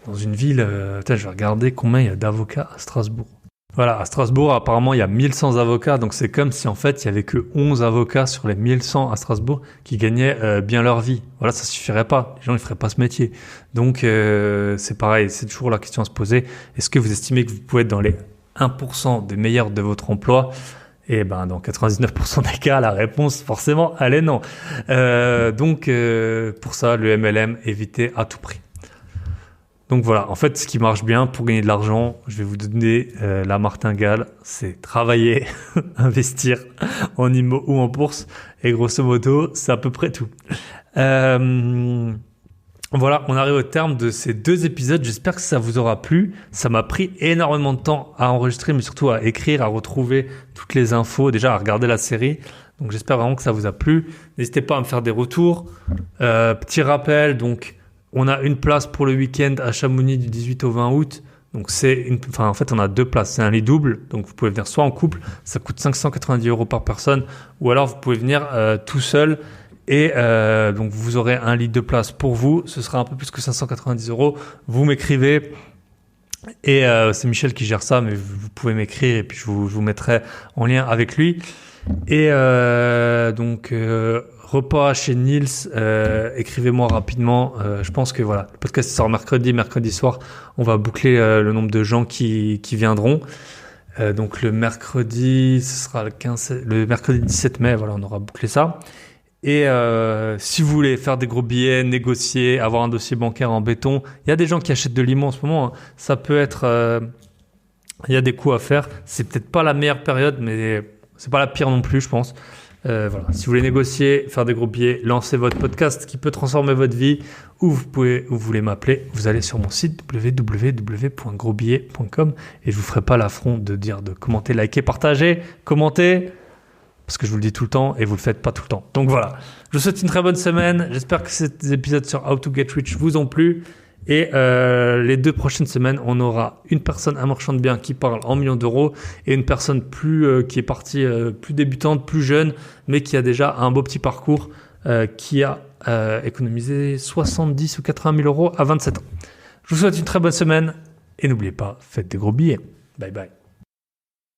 dans une ville. Je vais regarder combien il y a d'avocats à Strasbourg. Voilà, à Strasbourg, apparemment, il y a 1100 avocats. Donc, c'est comme si, en fait, il y avait que 11 avocats sur les 1100 à Strasbourg qui gagnaient bien leur vie. Voilà, ça suffirait pas. Les gens, ils feraient pas ce métier. Donc, c'est pareil. C'est toujours la question à se poser. Est-ce que vous estimez que vous pouvez être dans les 1% des meilleurs de votre emploi? Et ben, dans 99% des cas, la réponse, forcément, elle est non. Donc, pour ça, le MLM, évitez à tout prix. Donc voilà, en fait, ce qui marche bien pour gagner de l'argent, je vais vous donner la martingale, c'est travailler, investir en immo ou en bourse, et grosso modo, c'est à peu près tout. Voilà, on arrive au terme de ces 2 épisodes. J'espère que ça vous aura plu. Ça m'a pris énormément de temps à enregistrer, mais surtout à écrire, à retrouver toutes les infos, déjà à regarder la série. Donc j'espère vraiment que ça vous a plu. N'hésitez pas à me faire des retours. Petit rappel, donc on a une place pour le week-end à Chamonix du 18 au 20 août. Donc en fait, on a 2 places. C'est un lit double. Donc vous pouvez venir soit en couple, ça coûte 590 € par personne, ou alors vous pouvez venir tout seul. Et donc vous aurez un lit de place pour vous. Ce sera un peu plus que 590 €. Vous m'écrivez Et c'est Michel qui gère ça, mais vous pouvez m'écrire et puis je vous mettrai en lien avec lui. Et donc repas chez Niels, écrivez-moi rapidement. Je pense que voilà, le podcast sort mercredi soir. On va boucler le nombre de gens qui viendront. Donc le mercredi, ce sera le mercredi 17 mai. Voilà, on aura bouclé ça. Et si vous voulez faire des gros billets, négocier, avoir un dossier bancaire en béton, il y a des gens qui achètent de l'IMO en ce moment. Hein. Ça peut être, il y a des coûts à faire. C'est peut-être pas la meilleure période, mais c'est pas la pire non plus, je pense. Voilà. Si vous voulez négocier, faire des gros billets, lancer votre podcast qui peut transformer votre vie, ou vous voulez m'appeler, vous allez sur mon site www.grosbillet.com et je vous ferai pas l'affront de dire de commenter, liker, partager, commenter. Parce que je vous le dis tout le temps et vous le faites pas tout le temps. Donc voilà, je vous souhaite une très bonne semaine. J'espère que ces épisodes sur How to Get Rich vous ont plu. Et les 2 prochaines semaines, on aura une personne, un marchand de biens qui parle en millions d'euros et une personne qui est partie plus débutante, plus jeune, mais qui a déjà un beau petit parcours, qui a économisé 70 ou 80 000 euros à 27 ans. Je vous souhaite une très bonne semaine et n'oubliez pas, faites des gros billets. Bye bye.